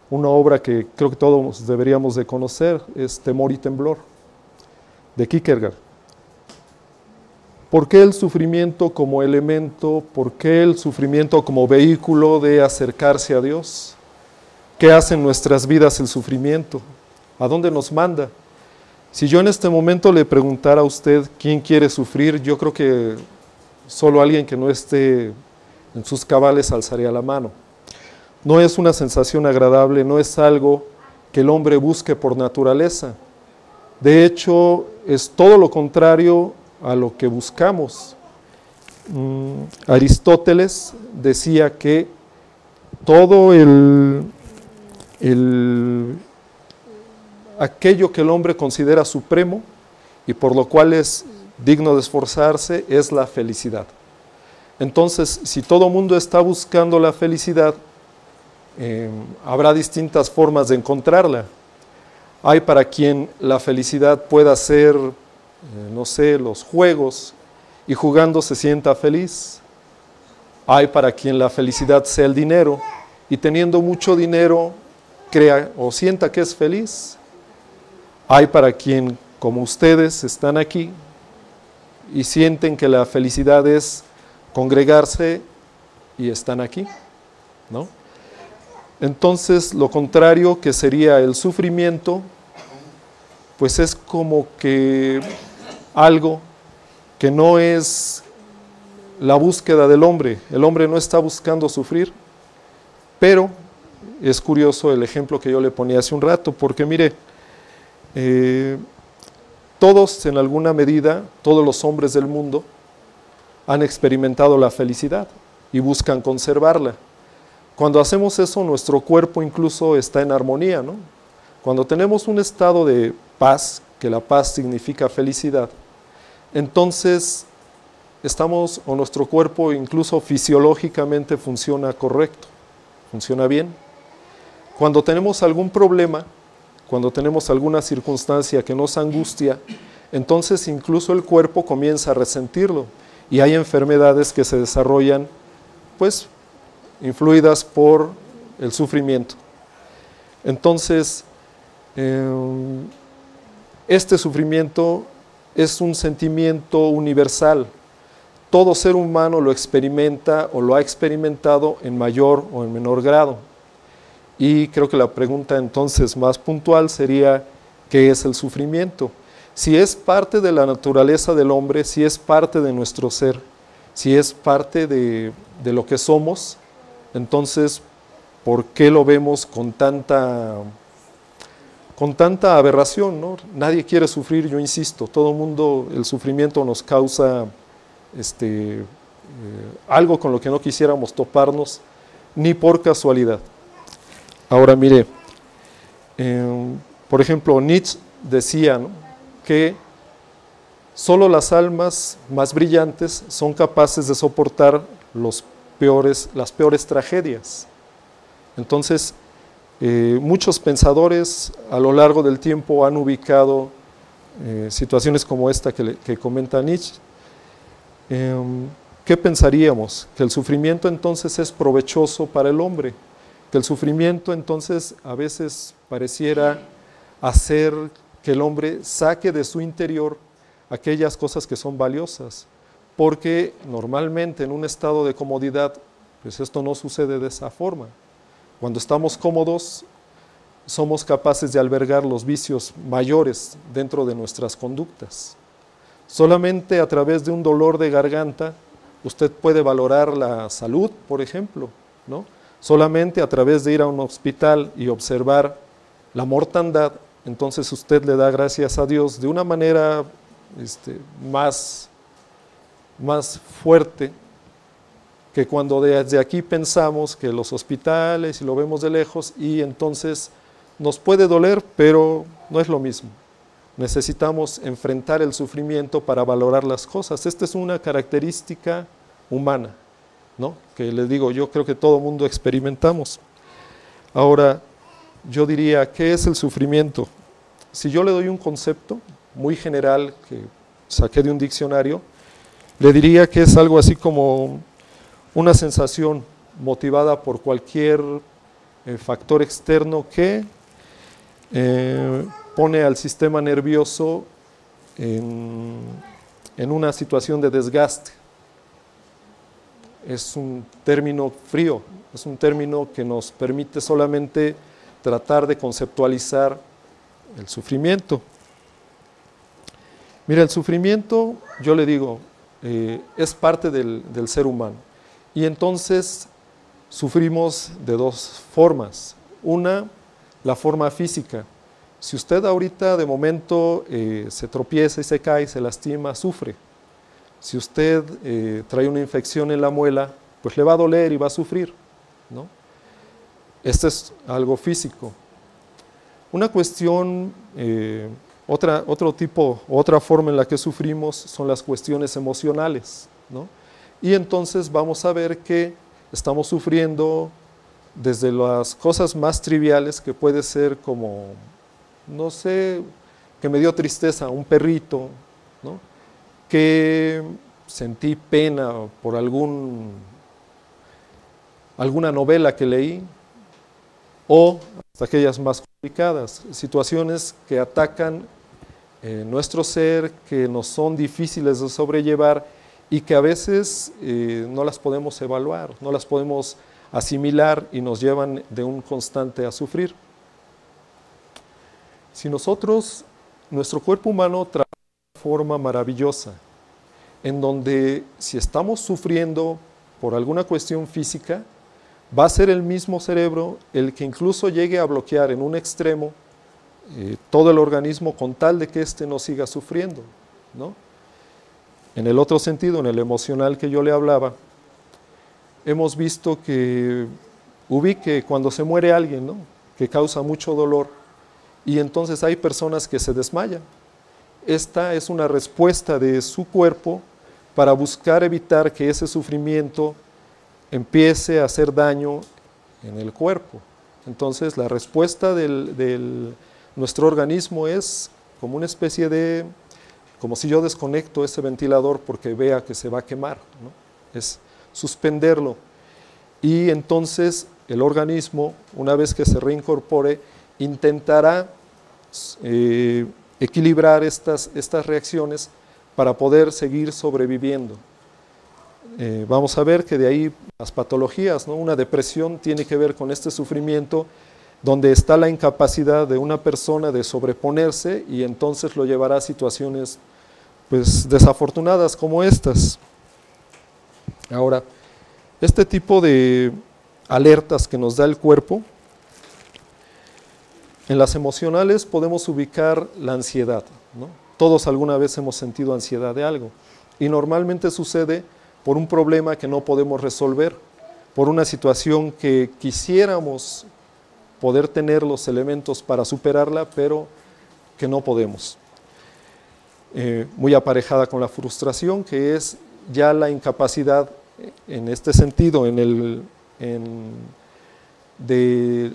una obra que creo que todos deberíamos de conocer, es Temor y Temblor, de Kierkegaard. ¿Por qué el sufrimiento como elemento? ¿Por qué el sufrimiento como vehículo de acercarse a Dios? ¿Qué hace en nuestras vidas el sufrimiento? ¿A dónde nos manda? Si yo en este momento le preguntara a usted quién quiere sufrir, yo creo que solo alguien que no esté en sus cabales alzaría la mano. No es una sensación agradable, no es algo que el hombre busque por naturaleza. De hecho, es todo lo contrario a lo que buscamos. Aristóteles decía que todo aquello que el hombre considera supremo y por lo cual es digno de esforzarse es la felicidad. Entonces, si todo mundo está buscando la felicidad, habrá distintas formas de encontrarla. Hay para quien la felicidad pueda ser, no sé, los juegos, y jugando se sienta feliz. Hay para quien la felicidad sea el dinero, y teniendo mucho dinero crea o sienta que es feliz. Hay para quien, como ustedes, están aquí y sienten que la felicidad es congregarse y están aquí, ¿no? Entonces, lo contrario, que sería el sufrimiento, pues es como que algo que no es la búsqueda del hombre. El hombre no está buscando sufrir, pero es curioso el ejemplo que yo le ponía hace un rato, porque mire, todos en alguna medida, todos los hombres del mundo han experimentado la felicidad y buscan conservarla. Cuando hacemos eso, nuestro cuerpo incluso está en armonía, ¿no? Cuando tenemos un estado de paz, que la paz significa felicidad, entonces nuestro cuerpo incluso fisiológicamente funciona correcto, funciona bien. Cuando tenemos algún problema, cuando tenemos alguna circunstancia que nos angustia, entonces incluso el cuerpo comienza a resentirlo y hay enfermedades que se desarrollan, pues, influidas por el sufrimiento. Entonces, este sufrimiento es un sentimiento universal. Todo ser humano lo experimenta o lo ha experimentado en mayor o en menor grado. Y creo que la pregunta entonces más puntual sería, ¿qué es el sufrimiento? Si es parte de la naturaleza del hombre, si es parte de nuestro ser, si es parte de lo que somos, entonces, ¿por qué lo vemos con tanta aberración, ¿no? Nadie quiere sufrir, yo insisto, todo el mundo, el sufrimiento nos causa algo con lo que no quisiéramos toparnos, ni por casualidad. Ahora mire, por ejemplo, Nietzsche decía, ¿no?, que solo las almas más brillantes son capaces de soportar las peores tragedias. Entonces, muchos pensadores a lo largo del tiempo han ubicado situaciones como esta que comenta Nietzsche. ¿Qué pensaríamos? Que el sufrimiento entonces es provechoso para el hombre, que el sufrimiento entonces a veces pareciera hacer que el hombre saque de su interior aquellas cosas que son valiosas, porque normalmente en un estado de comodidad, pues esto no sucede de esa forma. Cuando estamos cómodos, somos capaces de albergar los vicios mayores dentro de nuestras conductas. Solamente a través de un dolor de garganta usted puede valorar la salud, por ejemplo, ¿no? Solamente a través de ir a un hospital y observar la mortandad, entonces usted le da gracias a Dios de una manera más fuerte que cuando desde aquí pensamos que los hospitales y lo vemos de lejos y entonces nos puede doler, pero no es lo mismo. Necesitamos enfrentar el sufrimiento para valorar las cosas. Esta es una característica humana, ¿no? Que les digo, yo creo que todo mundo experimentamos. Ahora, yo diría, ¿qué es el sufrimiento? Si yo le doy un concepto muy general que saqué de un diccionario, le diría que es algo así como una sensación motivada por cualquier factor externo que pone al sistema nervioso en una situación de desgaste. Es un término frío, es un término que nos permite solamente tratar de conceptualizar el sufrimiento. Mira, el sufrimiento, yo le digo, es parte del ser humano. Y entonces sufrimos de dos formas. Una, la forma física. Si usted ahorita de momento se tropieza y se cae, se lastima, sufre. Si usted trae una infección en la muela, pues le va a doler y va a sufrir, ¿no? Este es algo físico. Una cuestión, otra forma en la que sufrimos son las cuestiones emocionales, ¿no? Y entonces vamos a ver que estamos sufriendo desde las cosas más triviales, que puede ser como, no sé, que me dio tristeza un perrito, ¿no? Que sentí pena por alguna novela que leí, o hasta aquellas más complicadas, situaciones que atacan nuestro ser, que nos son difíciles de sobrellevar y que a veces no las podemos evaluar, no las podemos asimilar y nos llevan de un constante a sufrir. Si nosotros, nuestro cuerpo humano trabaja de forma maravillosa, en donde si estamos sufriendo por alguna cuestión física, va a ser el mismo cerebro el que incluso llegue a bloquear en un extremo todo el organismo con tal de que éste no siga sufriendo, ¿no? En el otro sentido, en el emocional que yo le hablaba, hemos visto que ubique cuando se muere alguien, ¿no? Que causa mucho dolor, y entonces hay personas que se desmayan. Esta es una respuesta de su cuerpo para buscar evitar que ese sufrimiento empiece a hacer daño en el cuerpo. Entonces la respuesta de nuestro organismo es como una especie de, como si yo desconecto ese ventilador porque vea que se va a quemar, ¿no? Es suspenderlo. Y entonces el organismo, una vez que se reincorpore, intentará equilibrar estas reacciones para poder seguir sobreviviendo. Vamos a ver que de ahí las patologías, ¿no? Una depresión tiene que ver con este sufrimiento donde está la incapacidad de una persona de sobreponerse y entonces lo llevará a situaciones pues desafortunadas como estas. Ahora, este tipo de alertas que nos da el cuerpo, en las emocionales podemos ubicar la ansiedad, ¿no? Todos alguna vez hemos sentido ansiedad de algo y normalmente sucede por un problema que no podemos resolver, por una situación que quisiéramos poder tener los elementos para superarla, pero que no podemos. Muy aparejada con la frustración, que es ya la incapacidad en este sentido, de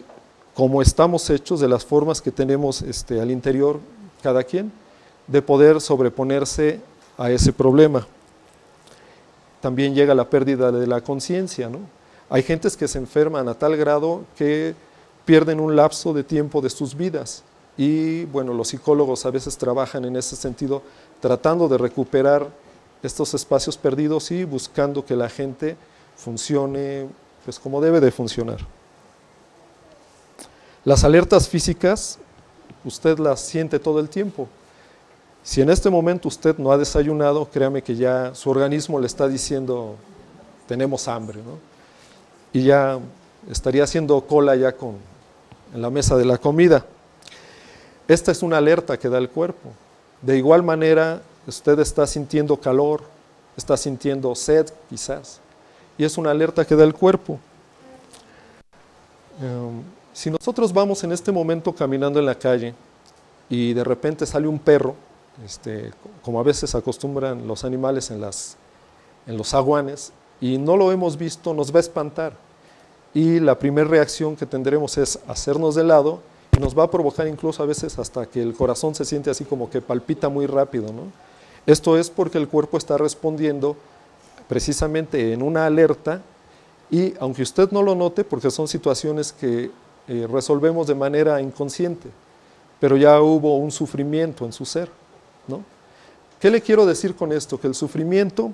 cómo estamos hechos, de las formas que tenemos al interior cada quien, de poder sobreponerse a ese problema. También llega la pérdida de la conciencia, ¿no? Hay gentes que se enferman a tal grado que pierden un lapso de tiempo de sus vidas y bueno, los psicólogos a veces trabajan en ese sentido tratando de recuperar estos espacios perdidos y buscando que la gente funcione pues como debe de funcionar. Las alertas físicas, usted las siente todo el tiempo. Si en este momento usted no ha desayunado, créame que ya su organismo le está diciendo, tenemos hambre, ¿no? Y ya estaría haciendo cola ya en la mesa de la comida. Esta es una alerta que da el cuerpo. De igual manera, usted está sintiendo calor, está sintiendo sed quizás, y es una alerta que da el cuerpo. Si nosotros vamos en este momento caminando en la calle y de repente sale un perro, como a veces acostumbran los animales en los zaguanes, y no lo hemos visto, nos va a espantar. Y la primera reacción que tendremos es hacernos de lado, y nos va a provocar incluso a veces hasta que el corazón se siente así como que palpita muy rápido, ¿no? Esto es porque el cuerpo está respondiendo precisamente en una alerta, y aunque usted no lo note, porque son situaciones que resolvemos de manera inconsciente, pero ya hubo un sufrimiento en su ser, ¿no? ¿Qué le quiero decir con esto? Que el sufrimiento,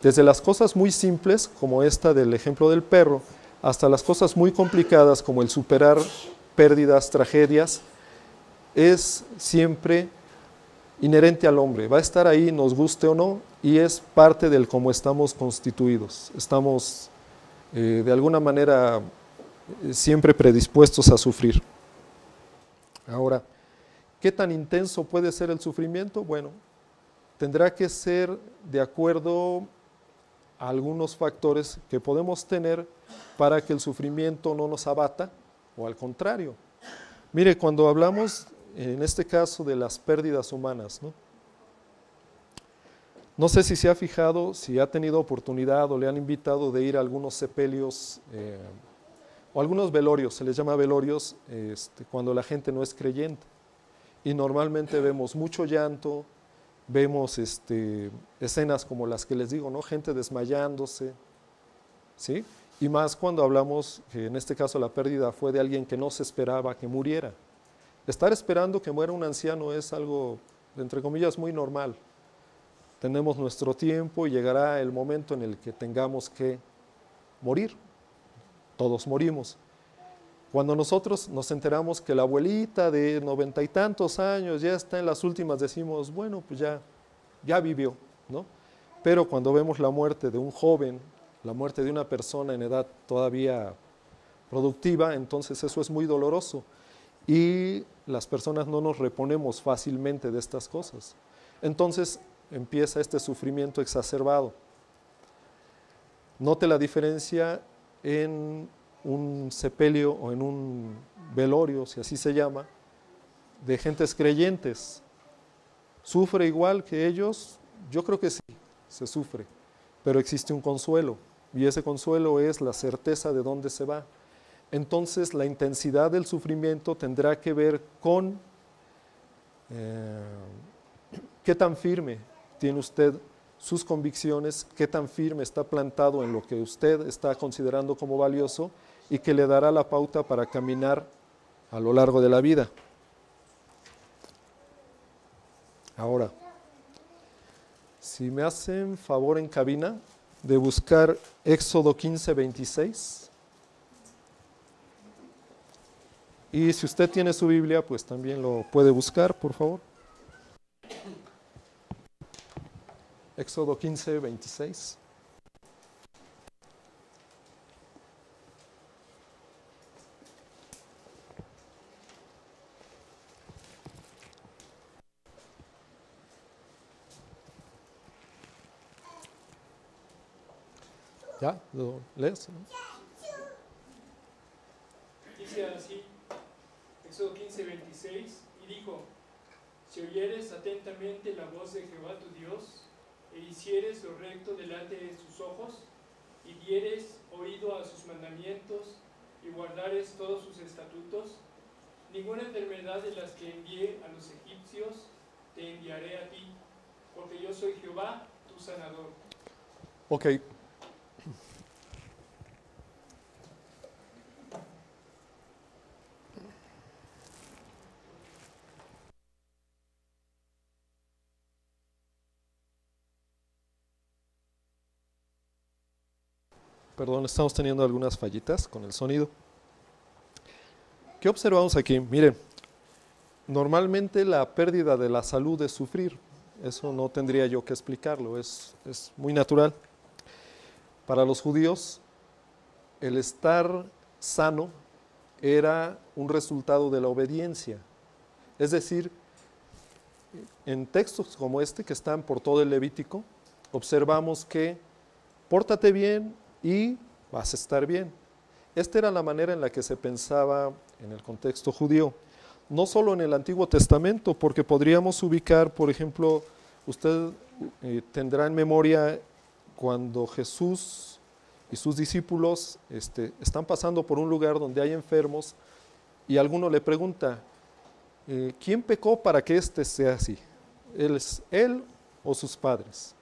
desde las cosas muy simples, como esta del ejemplo del perro, hasta las cosas muy complicadas, como el superar pérdidas, tragedias, es siempre inherente al hombre. Va a estar ahí, nos guste o no, y es parte del cómo estamos constituidos. Estamos, de alguna manera, siempre predispuestos a sufrir. Ahora, ¿qué tan intenso puede ser el sufrimiento? Bueno, tendrá que ser de acuerdo a algunos factores que podemos tener para que el sufrimiento no nos abata, o al contrario. Mire, cuando hablamos, en este caso, de las pérdidas humanas, no sé si se ha fijado, si ha tenido oportunidad o le han invitado de ir a algunos sepelios o algunos velorios, se les llama velorios cuando la gente no es creyente. Y normalmente vemos mucho llanto, vemos escenas como las que les digo, ¿no? Gente desmayándose, ¿sí? Y más cuando hablamos que en este caso la pérdida fue de alguien que no se esperaba que muriera. Estar esperando que muera un anciano es algo, entre comillas, muy normal. Tenemos nuestro tiempo y llegará el momento en el que tengamos que morir. Todos morimos. Cuando nosotros nos enteramos que la abuelita de 90 y tantos años ya está en las últimas, decimos, bueno, pues ya vivió, ¿no? Pero cuando vemos la muerte de un joven, la muerte de una persona en edad todavía productiva, entonces eso es muy doloroso. Y las personas no nos reponemos fácilmente de estas cosas. Entonces empieza este sufrimiento exacerbado. Note la diferencia en un sepelio o en un velorio, si así se llama, de gentes creyentes. ¿Sufre igual que ellos? Yo creo que sí, se sufre, pero existe un consuelo, y ese consuelo es la certeza de dónde se va. Entonces la intensidad del sufrimiento tendrá que ver con qué tan firme tiene usted sus convicciones, qué tan firme está plantado en lo que usted está considerando como valioso y que le dará la pauta para caminar a lo largo de la vida. Ahora, si me hacen favor en cabina de buscar Éxodo 15, 26. Y si usted tiene su Biblia, pues también lo puede buscar, por favor. Éxodo 15, 26. ¿Ya? ¿Lo lees? Dice así, Éxodo 15, 26, y dijo, si oyeres atentamente la voz de Jehová tu Dios, e hicieres lo recto delante de sus ojos, y dieres oído a sus mandamientos, y guardares todos sus estatutos, ninguna enfermedad de las que envié a los egipcios te enviaré a ti, porque yo soy Jehová, tu sanador. Ok. Perdón, estamos teniendo algunas fallitas con el sonido. ¿Qué observamos aquí? Miren, normalmente la pérdida de la salud es sufrir. Eso no tendría yo que explicarlo, es muy natural. Para los judíos, el estar sano era un resultado de la obediencia. Es decir, en textos como este que están por todo el Levítico, observamos que pórtate bien y vas a estar bien. Esta era la manera en la que se pensaba en el contexto judío. No solo en el Antiguo Testamento, porque podríamos ubicar, por ejemplo, usted tendrá en memoria cuando Jesús y sus discípulos están pasando por un lugar donde hay enfermos y alguno le pregunta, ¿quién pecó para que éste sea así? ¿Él o sus padres?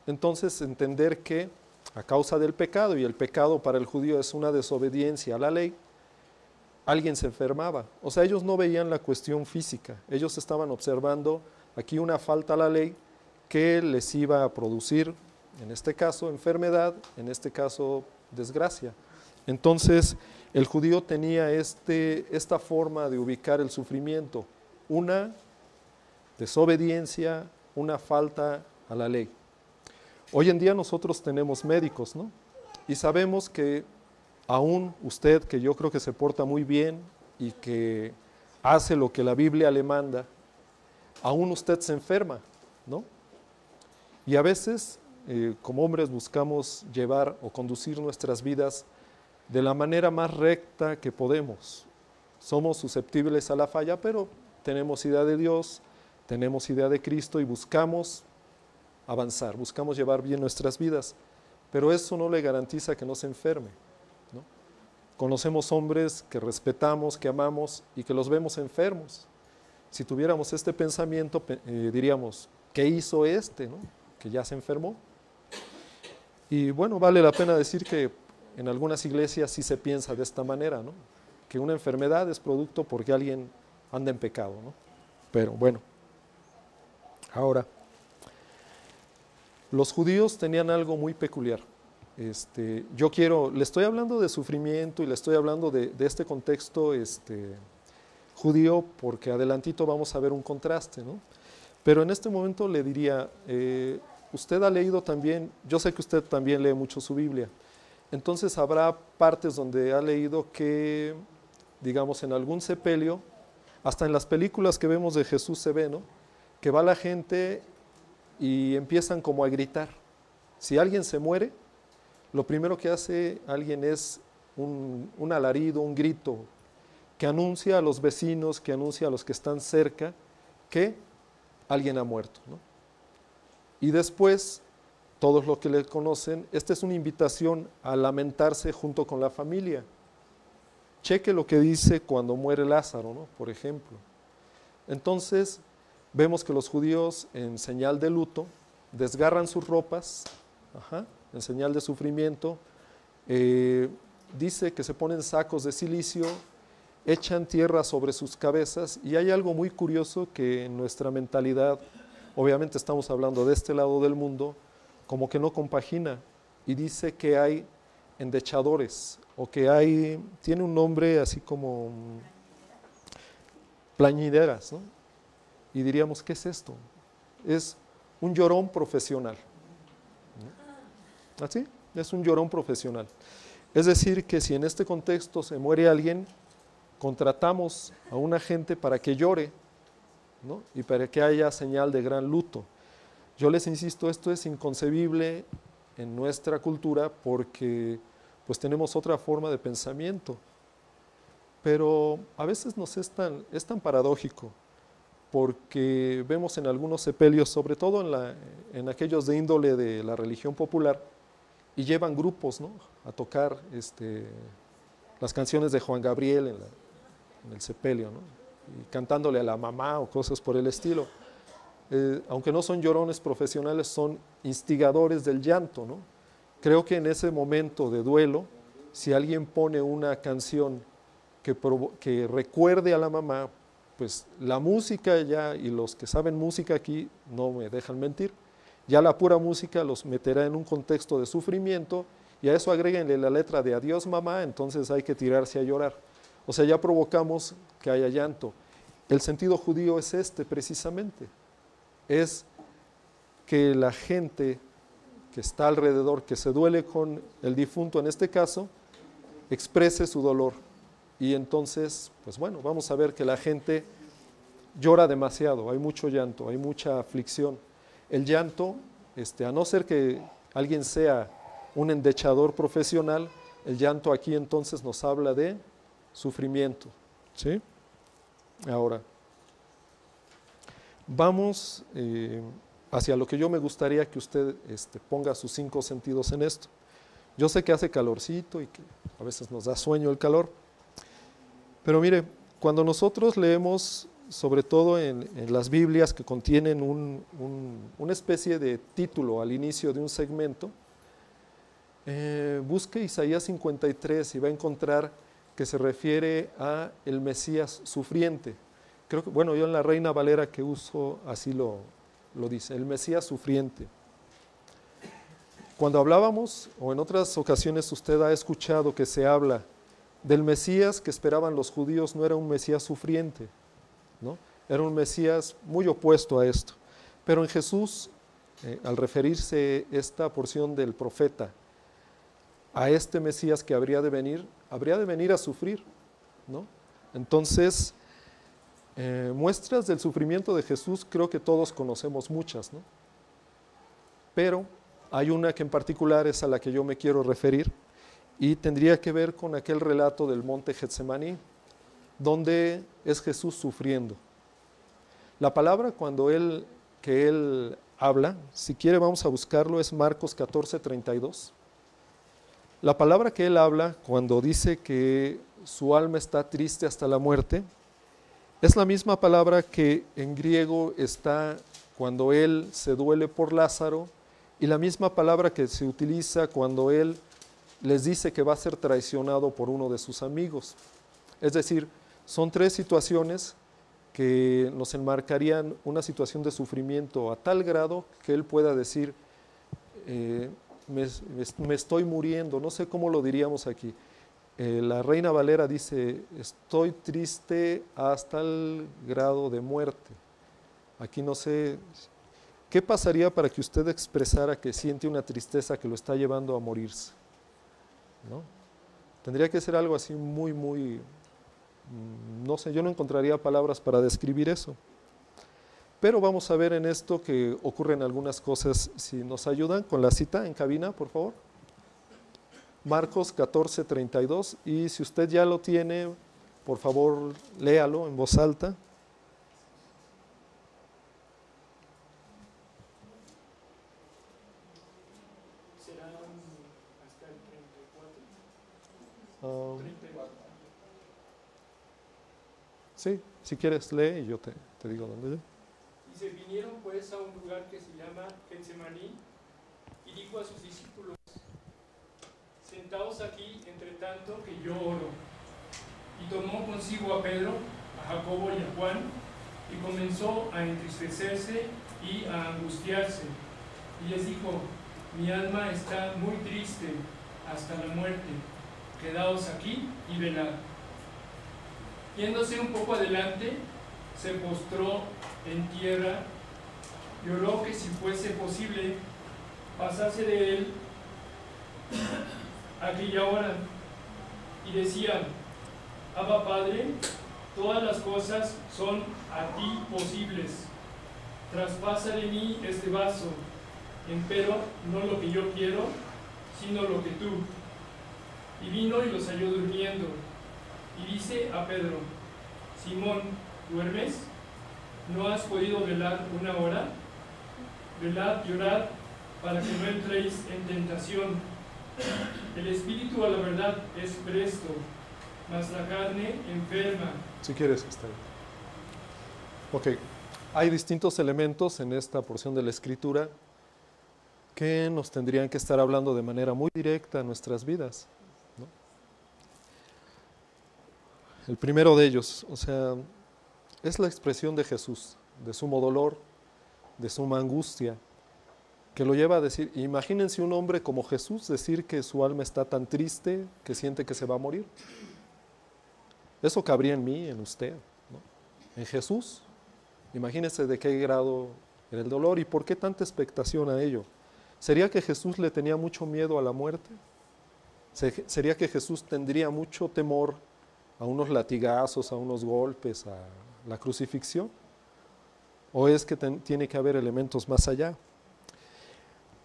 Entonces entender que a causa del pecado, y el pecado para el judío es una desobediencia a la ley, alguien se enfermaba. O sea, ellos no veían la cuestión física, ellos estaban observando aquí una falta a la ley que les iba a producir, en este caso, enfermedad, en este caso, desgracia. Entonces, el judío tenía esta forma de ubicar el sufrimiento, una desobediencia, una falta a la ley. Hoy en día nosotros tenemos médicos, ¿no? Y sabemos que aún usted, que yo creo que se porta muy bien y que hace lo que la Biblia le manda, aún usted se enferma, ¿no? Y a veces, como hombres, buscamos llevar o conducir nuestras vidas de la manera más recta que podemos. Somos susceptibles a la falla, pero tenemos idea de Dios, tenemos idea de Cristo y buscamos avanzar, buscamos llevar bien nuestras vidas, pero eso no le garantiza que no se enferme, ¿no? Conocemos hombres que respetamos, que amamos y que los vemos enfermos. Si tuviéramos este pensamiento, diríamos, ¿qué hizo ¿no? Que ya se enfermó? Y bueno, vale la pena decir que en algunas iglesias sí se piensa de esta manera, ¿no? Que una enfermedad es producto porque alguien anda en pecado, ¿no? Pero bueno, ahora, los judíos tenían algo muy peculiar. Le estoy hablando de sufrimiento y le estoy hablando de este contexto judío porque adelantito vamos a ver un contraste, ¿no? Pero en este momento le diría, usted ha leído también, yo sé que usted también lee mucho su Biblia, entonces habrá partes donde ha leído que, digamos, en algún sepelio, hasta en las películas que vemos de Jesús se ve, ¿no? Que va la gente y empiezan como a gritar. Si alguien se muere, lo primero que hace alguien es un alarido, un grito, que anuncia a los vecinos, que anuncia a los que están cerca, que alguien ha muerto, ¿no? Y después, todos los que le conocen, esta es una invitación a lamentarse junto con la familia. Cheque lo que dice cuando muere Lázaro, ¿no? Por ejemplo. Entonces, vemos que los judíos, en señal de luto, desgarran sus ropas, en señal de sufrimiento, dice que se ponen sacos de cilicio, echan tierra sobre sus cabezas, y hay algo muy curioso que en nuestra mentalidad, obviamente estamos hablando de este lado del mundo, como que no compagina, y dice que hay endechadores, o que tiene un nombre así como plañideras, ¿no? Y diríamos, ¿qué es esto? Es un llorón profesional, ¿no? ¿Así? Es un llorón profesional. Es decir, que si en este contexto se muere alguien, contratamos a una gente para que llore, ¿no? Y para que haya señal de gran luto. Yo les insisto, esto es inconcebible en nuestra cultura porque pues tenemos otra forma de pensamiento. Pero a veces es tan paradójico porque vemos en algunos sepelios, sobre todo en aquellos de índole de la religión popular, y llevan grupos, ¿no? A tocar las canciones de Juan Gabriel en el sepelio, ¿no? Y cantándole a la mamá o cosas por el estilo. Aunque no son llorones profesionales, son instigadores del llanto, ¿no? Creo que en ese momento de duelo, si alguien pone una canción que recuerde a la mamá, pues la música ya, y los que saben música aquí no me dejan mentir, ya la pura música los meterá en un contexto de sufrimiento, y a eso agréguenle la letra de adiós mamá, entonces hay que tirarse a llorar. O sea, ya provocamos que haya llanto. El sentido judío es este precisamente. Es que la gente que está alrededor, que se duele con el difunto en este caso, exprese su dolor. Y entonces, pues bueno, vamos a ver que la gente llora demasiado, hay mucho llanto, hay mucha aflicción. El llanto, a no ser que alguien sea un endechador profesional, el llanto aquí entonces nos habla de sufrimiento. ¿Sí? Ahora, vamos hacia lo que yo me gustaría que usted ponga sus 5 sentidos en esto. Yo sé que hace calorcito y que a veces nos da sueño el calor, pero mire, cuando nosotros leemos, sobre todo en las Biblias que contienen una especie de título al inicio de un segmento, busque Isaías 53 y va a encontrar que se refiere a el Mesías sufriente. Creo que, bueno, yo en la Reina Valera que uso así lo dice, el Mesías sufriente. Cuando hablábamos, o en otras ocasiones usted ha escuchado que se habla del Mesías que esperaban los judíos, no era un Mesías sufriente, ¿no? Era un Mesías muy opuesto a esto. Pero en Jesús, al referirse esta porción del profeta a este Mesías que habría de venir a sufrir, ¿no? Entonces, muestras del sufrimiento de Jesús creo que todos conocemos muchas, ¿no? Pero hay una que en particular es a la que yo me quiero referir y tendría que ver con aquel relato del monte Getsemaní, donde es Jesús sufriendo. La palabra que él habla, si quiere vamos a buscarlo, es Marcos 14:32. La palabra que él habla cuando dice que su alma está triste hasta la muerte, es la misma palabra que en griego está cuando él se duele por Lázaro y la misma palabra que se utiliza cuando él les dice que va a ser traicionado por uno de sus amigos. Es decir, son 3 situaciones que nos enmarcarían una situación de sufrimiento a tal grado que él pueda decir, me estoy muriendo, no sé cómo lo diríamos aquí. La Reina Valera dice, estoy triste hasta el grado de muerte. Aquí no sé, ¿qué pasaría para que usted expresara que siente una tristeza que lo está llevando a morirse? ¿No? Tendría que ser algo así muy, no sé, yo no encontraría palabras para describir eso. Pero vamos a ver en esto que ocurren algunas cosas, si nos ayudan con la cita en cabina, por favor. Marcos 14:32, y si usted ya lo tiene, por favor, léalo en voz alta. ¿Serán hasta el 34? 34. Sí, si quieres lee y yo te digo dónde. Y se vinieron pues a un lugar que se llama Getsemaní, y dijo a sus discípulos, sentaos aquí entre tanto que yo oro. Y tomó consigo a Pedro, a Jacobo y a Juan, y comenzó a entristecerse y a angustiarse. Y les dijo, mi alma está muy triste hasta la muerte, quedaos aquí y velad. Yéndose un poco adelante, se postró en tierra y oró que si fuese posible pasase de él aquella hora, y decía, Abba Padre, todas las cosas son a ti posibles, traspasa de mí este vaso, empero no lo que yo quiero, sino lo que tú. Y vino y los halló durmiendo, y dice a Pedro, Simón, ¿duermes? ¿No has podido velar una hora? Velad y orad para que no entréis en tentación. El espíritu a la verdad es presto, mas la carne enferma. Si quieres, está bien. Ok, hay distintos elementos en esta porción de la Escritura que nos tendrían que estar hablando de manera muy directa a nuestras vidas, ¿no? El primero de ellos, o sea, es la expresión de Jesús, de sumo dolor, de suma angustia, que lo lleva a decir, imagínense un hombre como Jesús decir que su alma está tan triste que siente que se va a morir. Eso cabría en mí, en usted, ¿no? En Jesús. Imagínense de qué grado era el dolor y por qué tanta expectación a ello. ¿Sería que Jesús le tenía mucho miedo a la muerte? ¿Sería que Jesús tendría mucho temor a unos latigazos, a unos golpes, a la crucifixión? ¿O es que tiene que haber elementos más allá?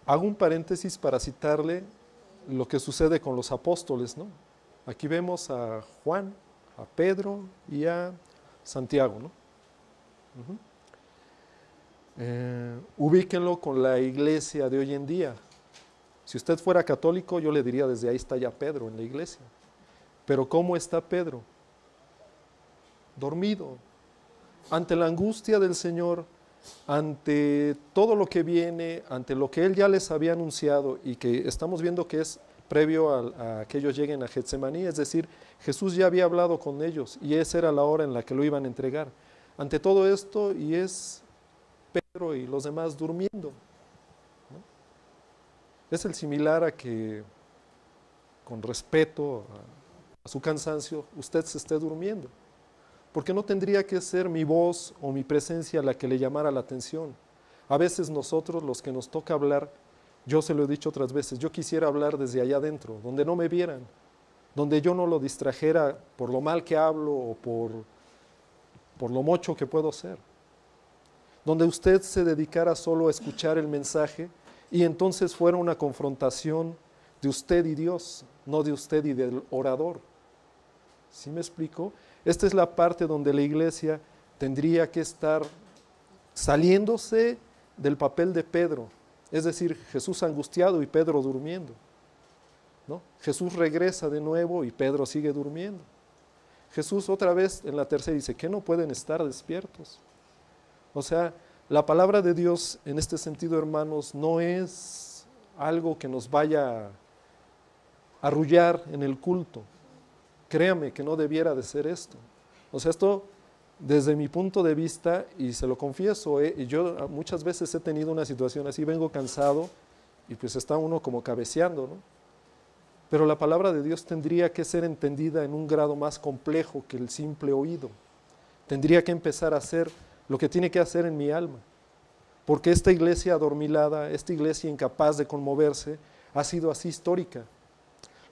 Hago un paréntesis para citarle lo que sucede con los apóstoles, ¿no? Aquí vemos a Juan, a Pedro y a Santiago, ¿no? Ubíquenlo con la iglesia de hoy en día. Si usted fuera católico, yo le diría desde ahí está ya Pedro en la iglesia. Pero ¿cómo está Pedro? Dormido. Ante la angustia del Señor, ante todo lo que viene, ante lo que Él ya les había anunciado y que estamos viendo que es previo a que ellos lleguen a Getsemaní, es decir, Jesús ya había hablado con ellos y esa era la hora en la que lo iban a entregar. Ante todo esto, y es Pedro y los demás durmiendo, ¿no? Es el similar a que, con respeto a su cansancio, usted se esté durmiendo. Porque no tendría que ser mi voz o mi presencia la que le llamara la atención. A veces nosotros, los que nos toca hablar, yo se lo he dicho otras veces, yo quisiera hablar desde allá adentro, donde no me vieran, donde yo no lo distrajera por lo mal que hablo o por lo mocho que puedo ser. Donde usted se dedicara solo a escuchar el mensaje y entonces fuera una confrontación de usted y Dios, no de usted y del orador. ¿Sí me explico? Esta es la parte donde la iglesia tendría que estar saliéndose del papel de Pedro, es decir, Jesús angustiado y Pedro durmiendo, ¿no? Jesús regresa de nuevo y Pedro sigue durmiendo. Jesús otra vez en la tercera dice, ¿qué no pueden estar despiertos? O sea, la palabra de Dios en este sentido, hermanos, no es algo que nos vaya a arrullar en el culto. Créame que no debiera de ser esto. O sea, esto desde mi punto de vista, y se lo confieso, y yo muchas veces he tenido una situación así, vengo cansado y pues está uno como cabeceando, ¿no? Pero la palabra de Dios tendría que ser entendida en un grado más complejo que el simple oído. Tendría que empezar a hacer lo que tiene que hacer en mi alma. Porque esta iglesia adormilada, esta iglesia incapaz de conmoverse, ha sido así histórica.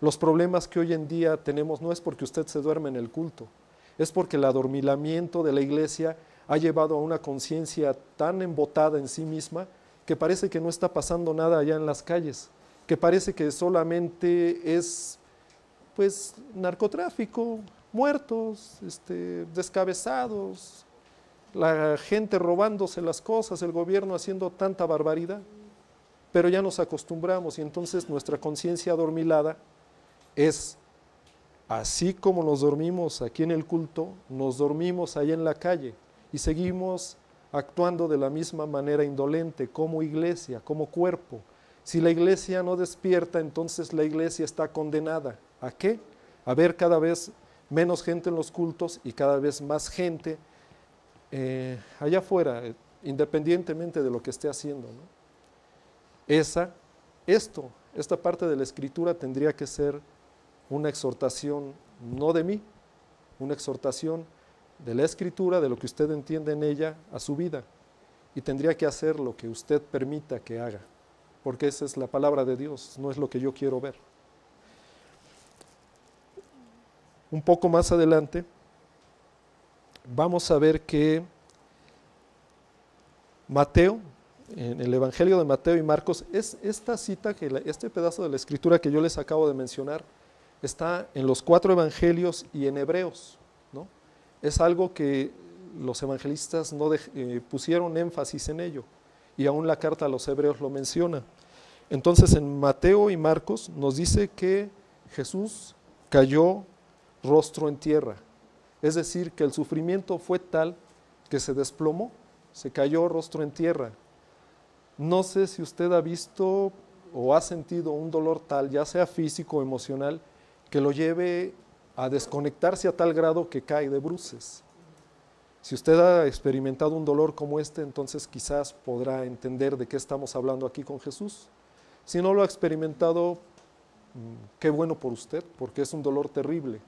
Los problemas que hoy en día tenemos no es porque usted se duerme en el culto, es porque el adormilamiento de la iglesia ha llevado a una conciencia tan embotada en sí misma que parece que no está pasando nada allá en las calles, que parece que solamente es pues narcotráfico, muertos, descabezados, la gente robándose las cosas, el gobierno haciendo tanta barbaridad, pero ya nos acostumbramos y entonces nuestra conciencia adormilada es así como nos dormimos aquí en el culto, nos dormimos allá en la calle y seguimos actuando de la misma manera indolente como iglesia, como cuerpo. Si la iglesia no despierta, entonces la iglesia está condenada. ¿A qué? A ver cada vez menos gente en los cultos y cada vez más gente allá afuera, independientemente de lo que esté haciendo, ¿no? Esta parte de la Escritura tendría que ser una exhortación, no de mí, una exhortación de la Escritura, de lo que usted entiende en ella, a su vida. Y tendría que hacer lo que usted permita que haga, porque esa es la palabra de Dios, no es lo que yo quiero ver. Un poco más adelante, vamos a ver que Mateo, en el Evangelio de Mateo y Marcos, es esta cita, este pedazo de la Escritura que yo les acabo de mencionar, está en los 4 evangelios y en Hebreos, ¿no? Es algo que los evangelistas no pusieron énfasis en ello, y aún la carta a los Hebreos lo menciona. Entonces en Mateo y Marcos nos dice que Jesús cayó rostro en tierra, es decir, que el sufrimiento fue tal que se desplomó, se cayó rostro en tierra. No sé si usted ha visto o ha sentido un dolor tal, ya sea físico o emocional, que lo lleve a desconectarse a tal grado que cae de bruces. Si usted ha experimentado un dolor como este, entonces quizás podrá entender de qué estamos hablando aquí con Jesús. Si no lo ha experimentado, qué bueno por usted, porque es un dolor terrible.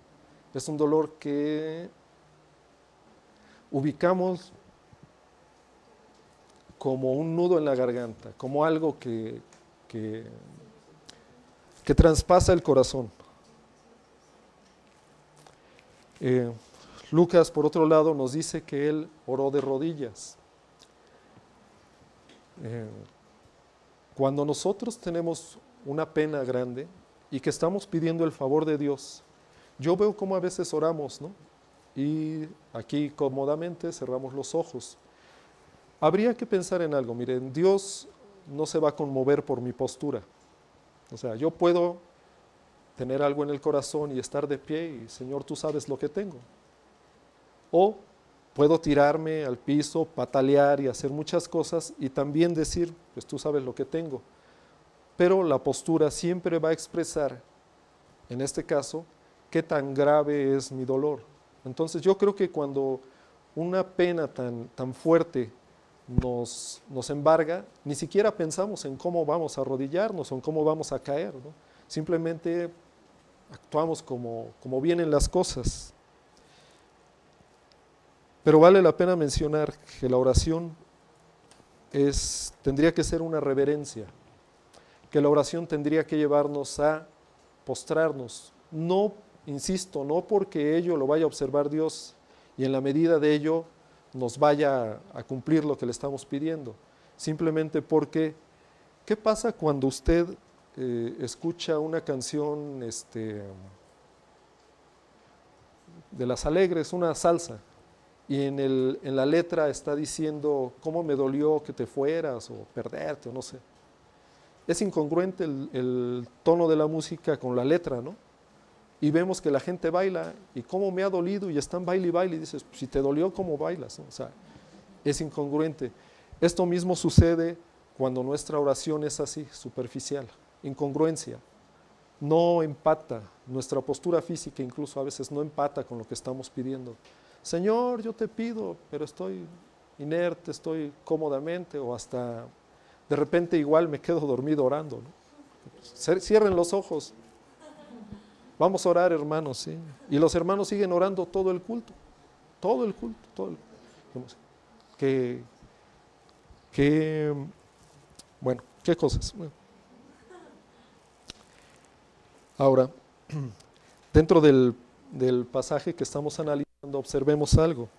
Es un dolor que ubicamos como un nudo en la garganta, como algo que traspasa el corazón. Lucas, por otro lado, nos dice que él oró de rodillas. Cuando nosotros tenemos una pena grande y que estamos pidiendo el favor de Dios, yo veo cómo a veces oramos, ¿no? Y aquí cómodamente cerramos los ojos. Habría que pensar en algo. Miren, Dios no se va a conmover por mi postura. O sea, yo puedo tener algo en el corazón y estar de pie y, Señor, tú sabes lo que tengo. O puedo tirarme al piso, patalear y hacer muchas cosas y también decir, pues tú sabes lo que tengo. Pero la postura siempre va a expresar, en este caso, qué tan grave es mi dolor. Entonces yo creo que cuando una pena tan fuerte nos embarga, ni siquiera pensamos en cómo vamos a arrodillarnos o en cómo vamos a caer, ¿no? Simplemente actuamos como vienen las cosas. Pero vale la pena mencionar que la oración tendría que ser una reverencia, que la oración tendría que llevarnos a postrarnos, no, insisto, no porque ello lo vaya a observar Dios y en la medida de ello nos vaya a cumplir lo que le estamos pidiendo, simplemente porque, ¿qué pasa cuando usted escucha una canción de las alegres, una salsa, y en la letra está diciendo cómo me dolió que te fueras o perderte o no sé? Es incongruente el tono de la música con la letra, ¿no? Y vemos que la gente baila y cómo me ha dolido y están baile y baile y dices, pues, si te dolió, ¿cómo bailas? ¿No? O sea, es incongruente. Esto mismo sucede cuando nuestra oración es así, superficial, incongruencia. No empata, nuestra postura física incluso a veces no empata con lo que estamos pidiendo. Señor, yo te pido, pero estoy inerte, estoy cómodamente o hasta de repente igual me quedo dormido orando, ¿no? Cierren los ojos. Vamos a orar, hermanos, ¿sí? Y los hermanos siguen orando todo el culto. Bueno, ¿qué cosas? Bueno. Ahora, dentro del pasaje que estamos analizando, observemos algo.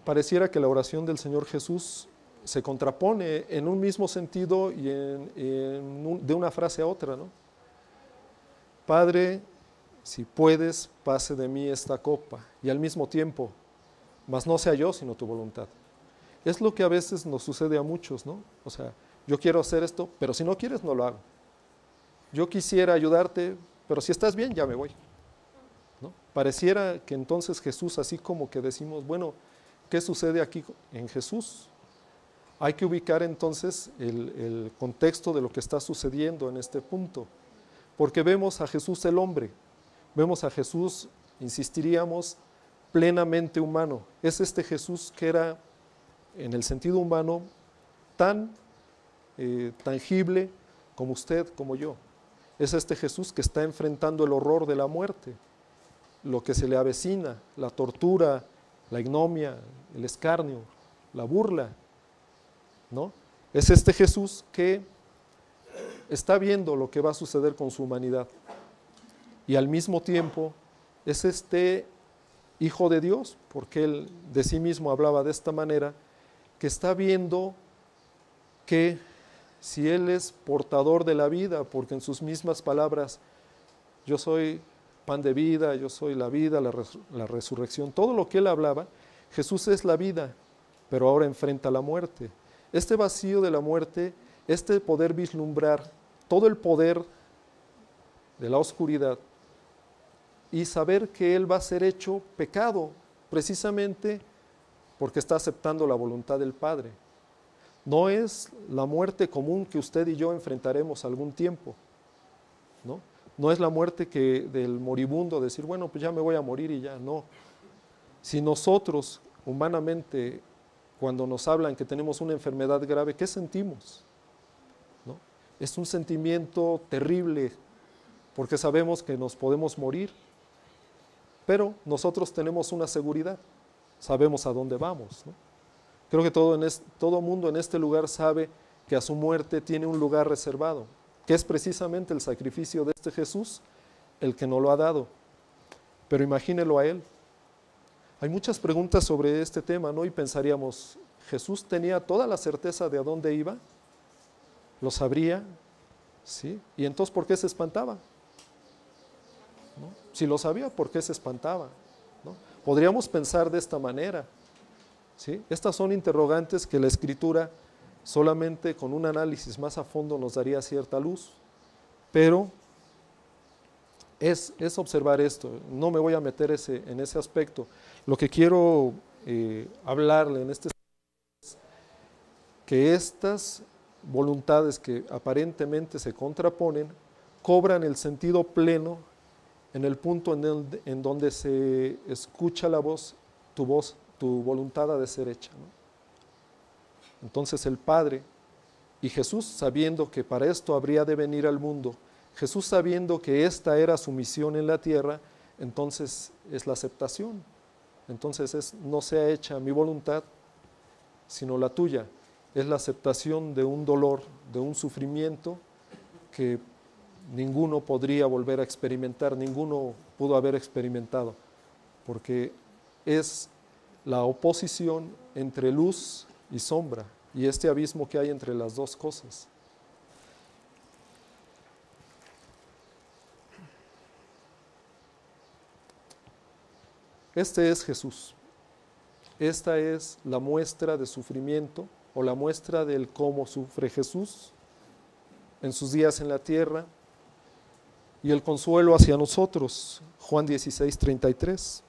Pareciera que la oración del Señor Jesús se contrapone en un mismo sentido y de una frase a otra, ¿no? Padre, si puedes, pase de mí esta copa, y al mismo tiempo, mas no sea yo, sino tu voluntad. Es lo que a veces nos sucede a muchos, ¿no? O sea, yo quiero hacer esto, pero si no quieres, no lo hago. Yo quisiera ayudarte, pero si estás bien, ya me voy, ¿no? Pareciera que entonces Jesús, así como que decimos, bueno, ¿qué sucede aquí en Jesús? Hay que ubicar entonces el contexto de lo que está sucediendo en este punto. Porque vemos a Jesús el hombre, vemos a Jesús, insistiríamos, plenamente humano. Es este Jesús que era, en el sentido humano, tan tangible como usted, como yo. Es este Jesús que está enfrentando el horror de la muerte, lo que se le avecina, la tortura, la ignominia, el escarnio, la burla, ¿no? Es este Jesús que está viendo lo que va a suceder con su humanidad. Y al mismo tiempo es este Hijo de Dios, porque Él de sí mismo hablaba de esta manera, que está viendo que si Él es portador de la vida, porque en sus mismas palabras, yo soy pan de vida, yo soy la vida, la resurrección, todo lo que Él hablaba, Jesús es la vida, pero ahora enfrenta la muerte. Este vacío de la muerte, este poder vislumbrar todo el poder de la oscuridad y saber que Él va a ser hecho pecado precisamente porque está aceptando la voluntad del Padre. No es la muerte común que usted y yo enfrentaremos algún tiempo, ¿no? No es la muerte del moribundo, decir, bueno, pues ya me voy a morir y ya, no. Si nosotros, humanamente, cuando nos hablan que tenemos una enfermedad grave, ¿qué sentimos? ¿No? Es un sentimiento terrible, porque sabemos que nos podemos morir. pero nosotros tenemos una seguridad, sabemos a dónde vamos, ¿no? Creo que todo mundo en este lugar sabe que a su muerte tiene un lugar reservado, que es precisamente el sacrificio de este Jesús el que nos lo ha dado. Pero imagínelo a Él. Hay muchas preguntas sobre este tema, ¿no? Y pensaríamos, ¿Jesús tenía toda la certeza de a dónde iba? ¿Lo sabría? ¿Sí? ¿Y entonces por qué se espantaba? ¿No? Si lo sabía, ¿por qué se espantaba? ¿No? Podríamos pensar de esta manera, ¿sí? Estas son interrogantes que la Escritura solamente con un análisis más a fondo nos daría cierta luz, pero es observar esto. No me voy a meter en ese aspecto. Lo que quiero hablarle en este es que estas voluntades que aparentemente se contraponen cobran el sentido pleno en el punto en donde se escucha la voz, tu voluntad ha de ser hecha, ¿no? Entonces el Padre y Jesús, sabiendo que para esto habría de venir al mundo, Jesús sabiendo que esta era su misión en la tierra, entonces es la aceptación. Entonces no sea hecha mi voluntad, sino la tuya. Es la aceptación de un dolor, de un sufrimiento que ninguno podría volver a experimentar, ninguno pudo haber experimentado, porque es la oposición entre luz y sombra, y este abismo que hay entre las dos cosas. Este es Jesús. Esta es la muestra de sufrimiento o la muestra del cómo sufre Jesús en sus días en la tierra y el consuelo hacia nosotros. Juan 16:33.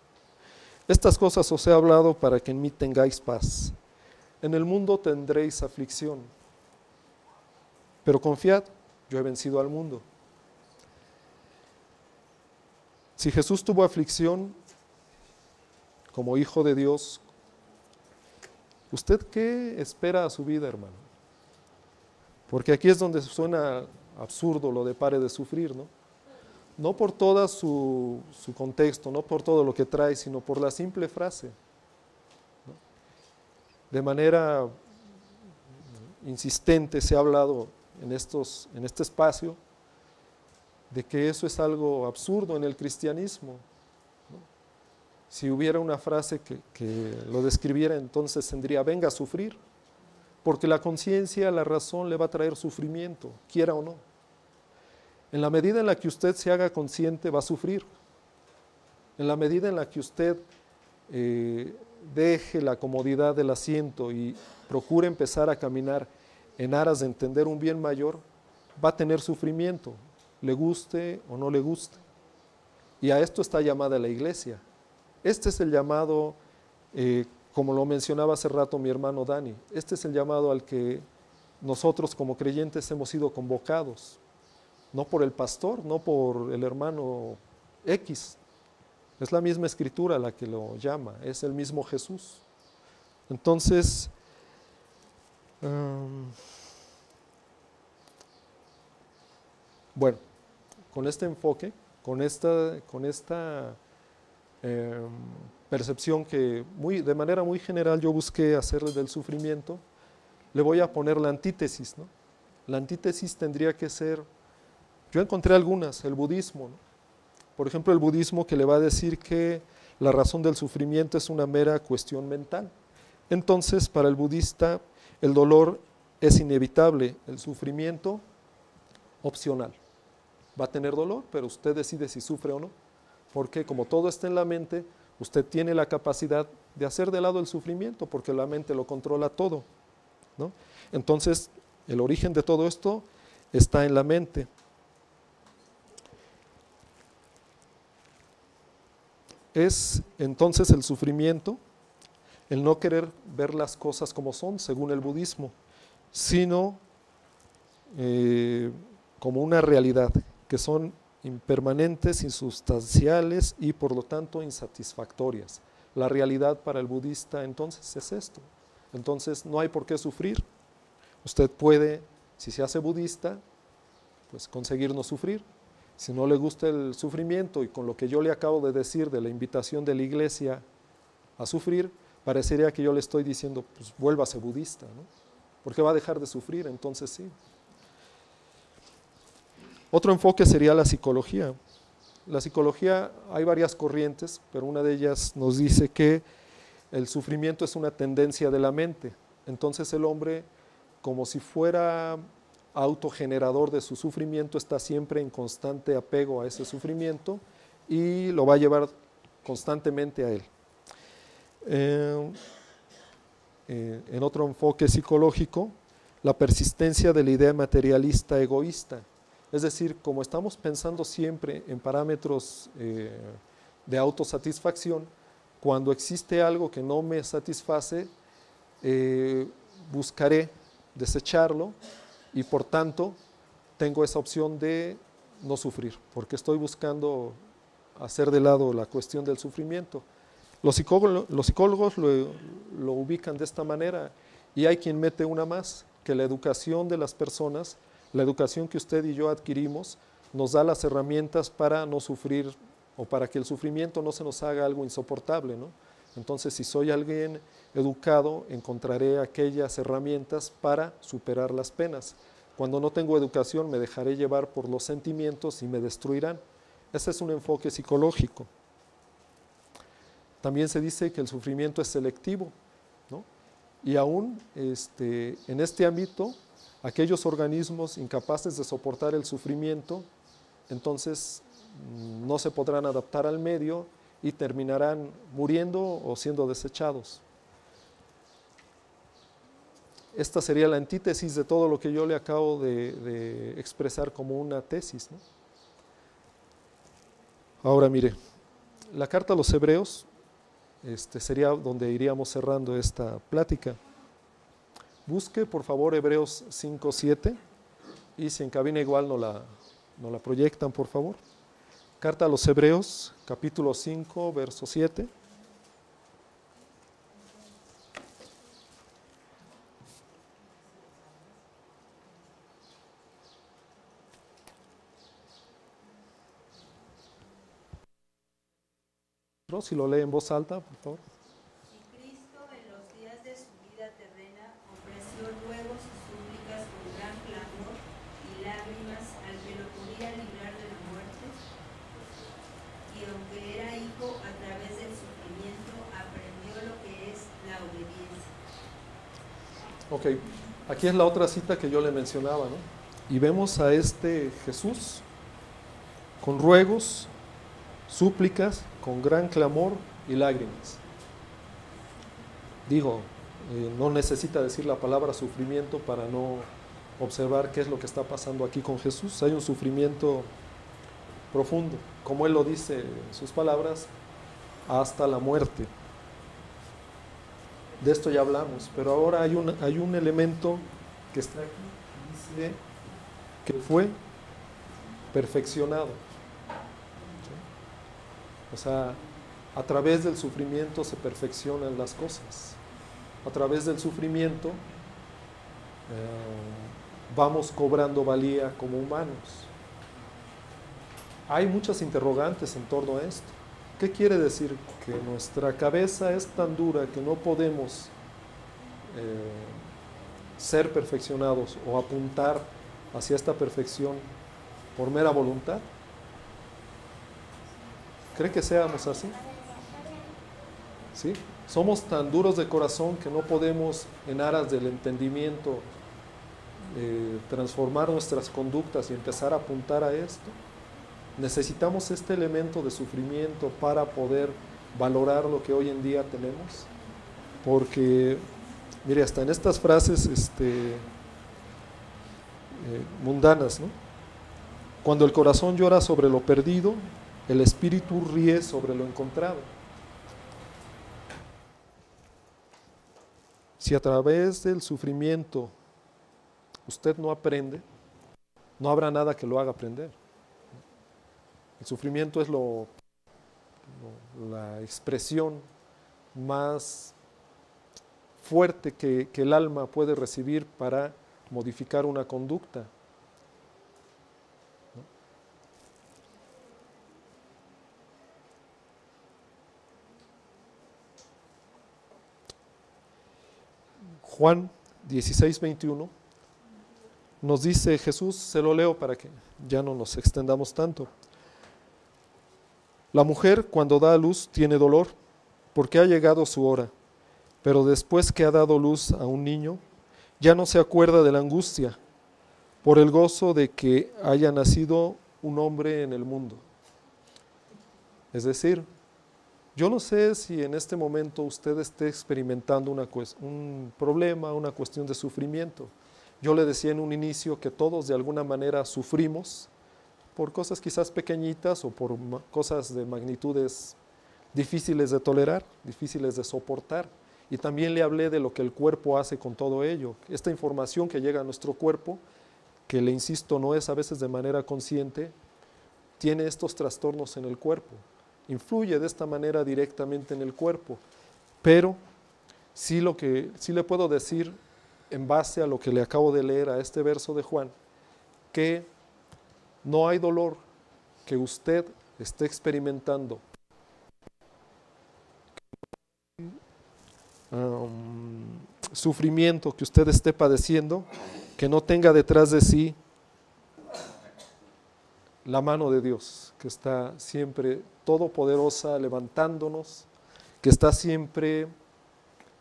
Estas cosas os he hablado para que en mí tengáis paz. En el mundo tendréis aflicción, pero confiad, yo he vencido al mundo. Si Jesús tuvo aflicción como hijo de Dios, ¿usted qué espera a su vida, hermano? Porque aquí es donde suena absurdo lo de pare de sufrir, ¿no? No por todo su contexto, no por todo lo que trae, sino por la simple frase, ¿no? De manera insistente se ha hablado en este espacio de que eso es algo absurdo en el cristianismo, ¿no? Si hubiera una frase que lo describiera, entonces tendría, venga a sufrir, porque la conciencia, la razón le va a traer sufrimiento, quiera o no. En la medida en la que usted se haga consciente, va a sufrir. En la medida en la que usted deje la comodidad del asiento y procure empezar a caminar en aras de entender un bien mayor, va a tener sufrimiento, le guste o no le guste. Y a esto está llamada la iglesia. Este es el llamado, como lo mencionaba hace rato mi hermano Dani, este es el llamado al que nosotros como creyentes hemos sido convocados. No por el pastor, no por el hermano X. Es la misma escritura la que lo llama, es el mismo Jesús. Entonces, bueno, con este enfoque, con esta percepción que de manera muy general yo busqué hacerle del sufrimiento, le voy a poner la antítesis, ¿no? La antítesis tendría que ser, yo encontré algunas, el budismo, ¿no? Por ejemplo, el budismo que le va a decir que la razón del sufrimiento es una mera cuestión mental. Entonces, para el budista, el dolor es inevitable, el sufrimiento opcional. Va a tener dolor, pero usted decide si sufre o no, porque como todo está en la mente, usted tiene la capacidad de hacer de lado el sufrimiento, porque la mente lo controla todo, ¿no? Entonces, el origen de todo esto está en la mente. Es entonces el sufrimiento, el no querer ver las cosas como son, según el budismo, sino como una realidad, que son impermanentes, insustanciales y por lo tanto insatisfactorias. La realidad para el budista entonces es esto. Entonces no hay por qué sufrir. Usted puede, si se hace budista, pues conseguir no sufrir. Si no le gusta el sufrimiento y con lo que yo le acabo de decir de la invitación de la iglesia a sufrir, parecería que yo le estoy diciendo, pues vuélvase budista, ¿no? Porque va a dejar de sufrir, entonces sí. Otro enfoque sería la psicología. La psicología, hay varias corrientes, pero una de ellas nos dice que el sufrimiento es una tendencia de la mente. Entonces el hombre, como si fuera autogenerador de su sufrimiento, está siempre en constante apego a ese sufrimiento y lo va a llevar constantemente a él. En otro enfoque psicológico, la persistencia de la idea materialista egoísta. Es decir, como estamos pensando siempre en parámetros de autosatisfacción, cuando existe algo que no me satisface, buscaré desecharlo y por tanto tengo esa opción de no sufrir, porque estoy buscando hacer de lado la cuestión del sufrimiento. Los psicólogos lo ubican de esta manera y hay quien mete una más, que la educación de las personas, la educación que usted y yo adquirimos, nos da las herramientas para no sufrir o para que el sufrimiento no se nos haga algo insoportable, ¿no? Entonces, si soy alguien educado, encontraré aquellas herramientas para superar las penas. Cuando no tengo educación, me dejaré llevar por los sentimientos y me destruirán. Ese es un enfoque psicológico. También se dice que el sufrimiento es selectivo, ¿no? Y aún en este ámbito, aquellos organismos incapaces de soportar el sufrimiento, entonces no se podrán adaptar al medio y terminarán muriendo o siendo desechados. Esta sería la antítesis de todo lo que yo le acabo de expresar como una tesis, ¿no? Ahora mire, la carta a los Hebreos sería donde iríamos cerrando esta plática. Busque por favor Hebreos 5:7 y si en cabina igual no la proyectan por favor. Carta a los Hebreos, capítulo 5, verso 7. Si lo lee en voz alta, por favor. Y Cristo en los días de su vida terrena ofreció ruegos y súplicas con gran clamor y lágrimas al que lo podía librar de la muerte, y aunque era hijo, a través del sufrimiento aprendió lo que es la obediencia. Ok, aquí es la otra cita que yo le mencionaba, ¿no? Y vemos a este Jesús con ruegos, súplicas, con gran clamor y lágrimas. Digo, no necesita decir la palabra sufrimiento para no observar qué es lo que está pasando aquí con Jesús. Hay un sufrimiento profundo, como Él lo dice en sus palabras, hasta la muerte. De esto ya hablamos, pero ahora hay un elemento que está aquí, dice que fue perfeccionado. O sea, a través del sufrimiento se perfeccionan las cosas. A través del sufrimiento vamos cobrando valía como humanos. Hay muchas interrogantes en torno a esto. ¿Qué quiere decir? Que nuestra cabeza es tan dura que no podemos ser perfeccionados o apuntar hacia esta perfección por mera voluntad. ¿Cree que seamos así? ¿Sí? Somos tan duros de corazón que no podemos, en aras del entendimiento, transformar nuestras conductas y empezar a apuntar a esto. Necesitamos este elemento de sufrimiento para poder valorar lo que hoy en día tenemos. Porque, mire, hasta en estas frases mundanas, ¿no? Cuando el corazón llora sobre lo perdido, el espíritu ríe sobre lo encontrado. Si a través del sufrimiento usted no aprende, no habrá nada que lo haga aprender. El sufrimiento es la expresión más fuerte que el alma puede recibir para modificar una conducta. Juan 16:21 nos dice Jesús, se lo leo para que ya no nos extendamos tanto. La mujer cuando da a luz tiene dolor porque ha llegado su hora, pero después que ha dado luz a un niño, ya no se acuerda de la angustia por el gozo de que haya nacido un hombre en el mundo. Es decir, yo no sé si en este momento usted esté experimentando un problema, una cuestión de sufrimiento. Yo le decía en un inicio que todos de alguna manera sufrimos por cosas quizás pequeñitas o por cosas de magnitudes difíciles de tolerar, difíciles de soportar. Y también le hablé de lo que el cuerpo hace con todo ello. Esta información que llega a nuestro cuerpo, que le insisto no es a veces de manera consciente, tiene estos trastornos en el cuerpo. Influye de esta manera directamente en el cuerpo. Pero sí le puedo decir, en base a lo que le acabo de leer a este verso de Juan, que no hay dolor que usted esté experimentando, sufrimiento que usted esté padeciendo, que no tenga detrás de sí la mano de Dios, que está siempre todopoderosa, levantándonos, que está siempre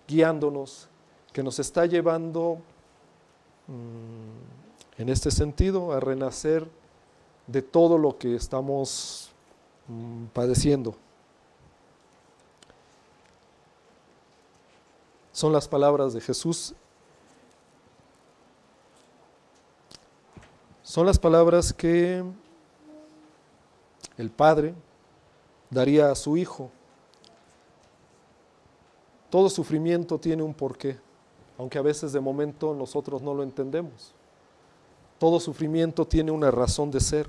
guiándonos, que nos está llevando en este sentido a renacer de todo lo que estamos padeciendo. Son las palabras de Jesús. Son las palabras que el Padre daría a su Hijo. Todo sufrimiento tiene un porqué, aunque a veces de momento nosotros no lo entendemos. Todo sufrimiento tiene una razón de ser,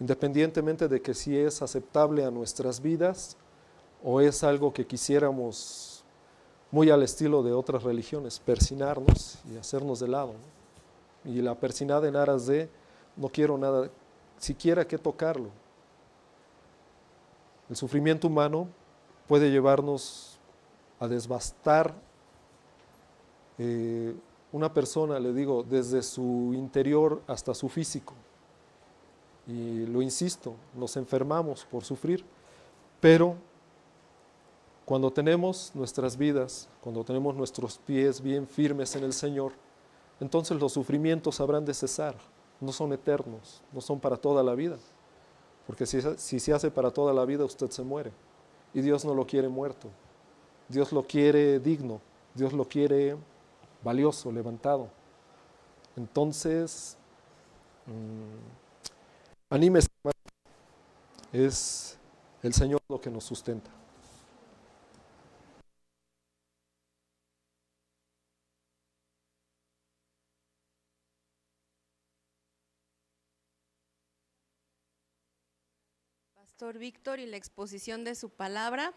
independientemente de que si es aceptable a nuestras vidas o es algo que quisiéramos muy al estilo de otras religiones, persinarnos y hacernos de lado, ¿no? Y la persinada en aras de no quiero nada, siquiera que tocarlo. El sufrimiento humano puede llevarnos a desbastar una persona, le digo, desde su interior hasta su físico. Y lo insisto, nos enfermamos por sufrir, pero cuando tenemos nuestras vidas, cuando tenemos nuestros pies bien firmes en el Señor, entonces los sufrimientos habrán de cesar, no son eternos, no son para toda la vida, porque si se hace para toda la vida usted se muere, y Dios no lo quiere muerto, Dios lo quiere digno, Dios lo quiere valioso, levantado. Entonces, anímese, es el Señor lo que nos sustenta. Pastor Víctor y la exposición de su palabra.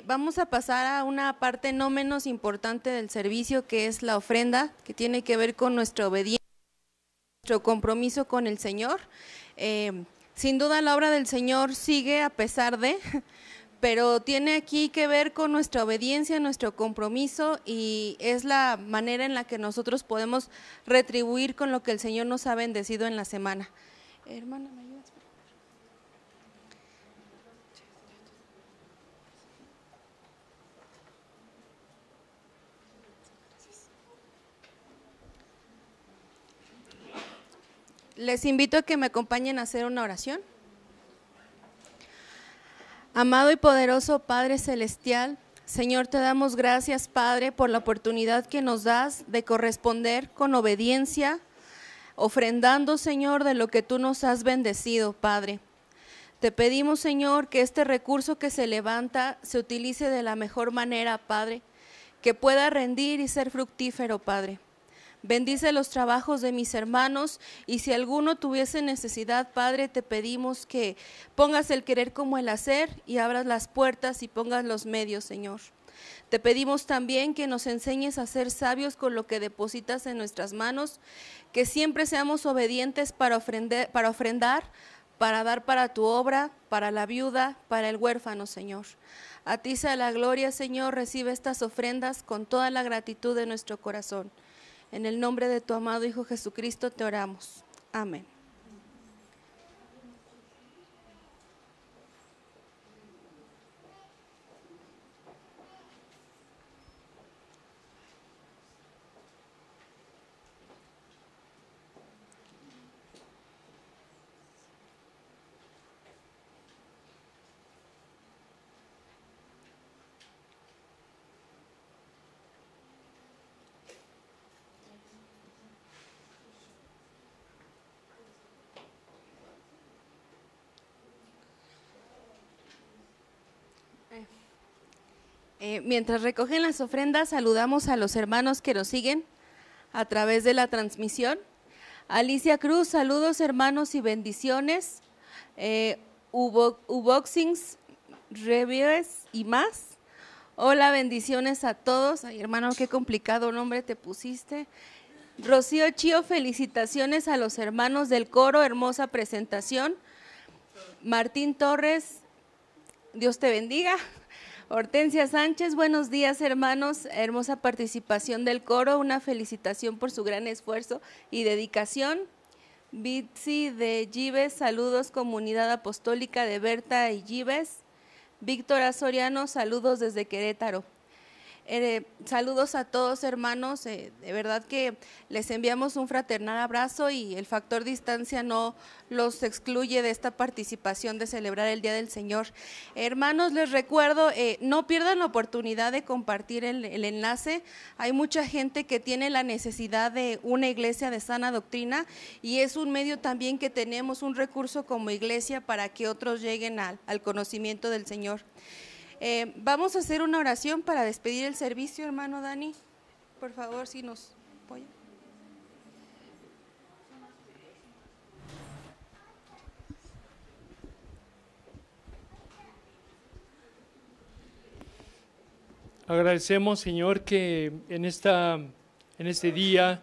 Vamos a pasar a una parte no menos importante del servicio, que es la ofrenda, que tiene que ver con nuestra obediencia, nuestro compromiso con el Señor. Sin duda la obra del Señor sigue a pesar de, pero tiene aquí que ver con nuestra obediencia, nuestro compromiso, y es la manera en la que nosotros podemos retribuir con lo que el Señor nos ha bendecido en la semana. Hermana, ¿me ayudas? Les invito a que me acompañen a hacer una oración. Amado y poderoso Padre Celestial, Señor, te damos gracias, Padre, por la oportunidad que nos das de corresponder con obediencia, ofrendando, Señor, de lo que tú nos has bendecido, Padre. Te pedimos, Señor, que este recurso que se levanta se utilice de la mejor manera, Padre, que pueda rendir y ser fructífero, Padre. Bendice los trabajos de mis hermanos, y si alguno tuviese necesidad, Padre, te pedimos que pongas el querer como el hacer y abras las puertas y pongas los medios, Señor. Te pedimos también que nos enseñes a ser sabios con lo que depositas en nuestras manos, que siempre seamos obedientes para ofrendar, para dar para tu obra, para la viuda, para el huérfano, Señor. A ti sea la gloria, Señor, recibe estas ofrendas con toda la gratitud de nuestro corazón. En el nombre de tu amado Hijo Jesucristo te oramos. Amén. Mientras recogen las ofrendas, saludamos a los hermanos que nos siguen a través de la transmisión. Alicia Cruz, saludos hermanos y bendiciones. Uboxings, Reviews y más. Hola, bendiciones a todos. Ay, hermano, qué complicado nombre te pusiste. Rocío Chío, felicitaciones a los hermanos del coro, hermosa presentación. Martín Torres, Dios te bendiga. Hortensia Sánchez, buenos días hermanos, hermosa participación del coro, una felicitación por su gran esfuerzo y dedicación. Bitsi de Gives, saludos comunidad apostólica de Berta y Gives. Víctor Azoriano, saludos desde Querétaro. Saludos a todos hermanos, de verdad que les enviamos un fraternal abrazo y el factor distancia no los excluye de esta participación de celebrar el Día del Señor. Hermanos, les recuerdo, no pierdan la oportunidad de compartir el enlace. Hay mucha gente que tiene la necesidad de una iglesia de sana doctrina y es un medio también que tenemos, un recurso como iglesia para que otros lleguen al conocimiento del Señor. Vamos a hacer una oración para despedir el servicio, hermano Dani. Por favor, si nos apoya. Agradecemos, Señor, que en este día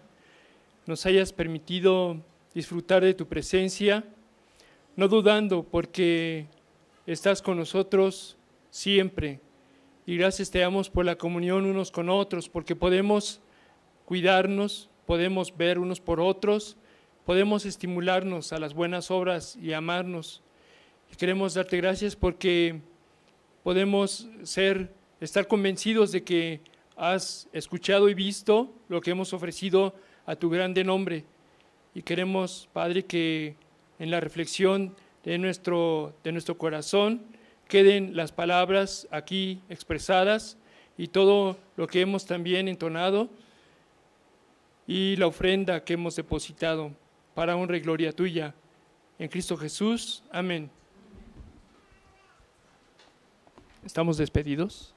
nos hayas permitido disfrutar de tu presencia, no dudando porque estás con nosotros siempre, y gracias te damos por la comunión unos con otros, porque podemos cuidarnos, podemos ver unos por otros, podemos estimularnos a las buenas obras y amarnos. Y queremos darte gracias porque podemos estar convencidos de que has escuchado y visto lo que hemos ofrecido a tu grande nombre, y queremos, Padre, que en la reflexión de nuestro corazón queden las palabras aquí expresadas y todo lo que hemos también entonado y la ofrenda que hemos depositado para honra y gloria tuya. En Cristo Jesús. Amén. ¿Estamos despedidos?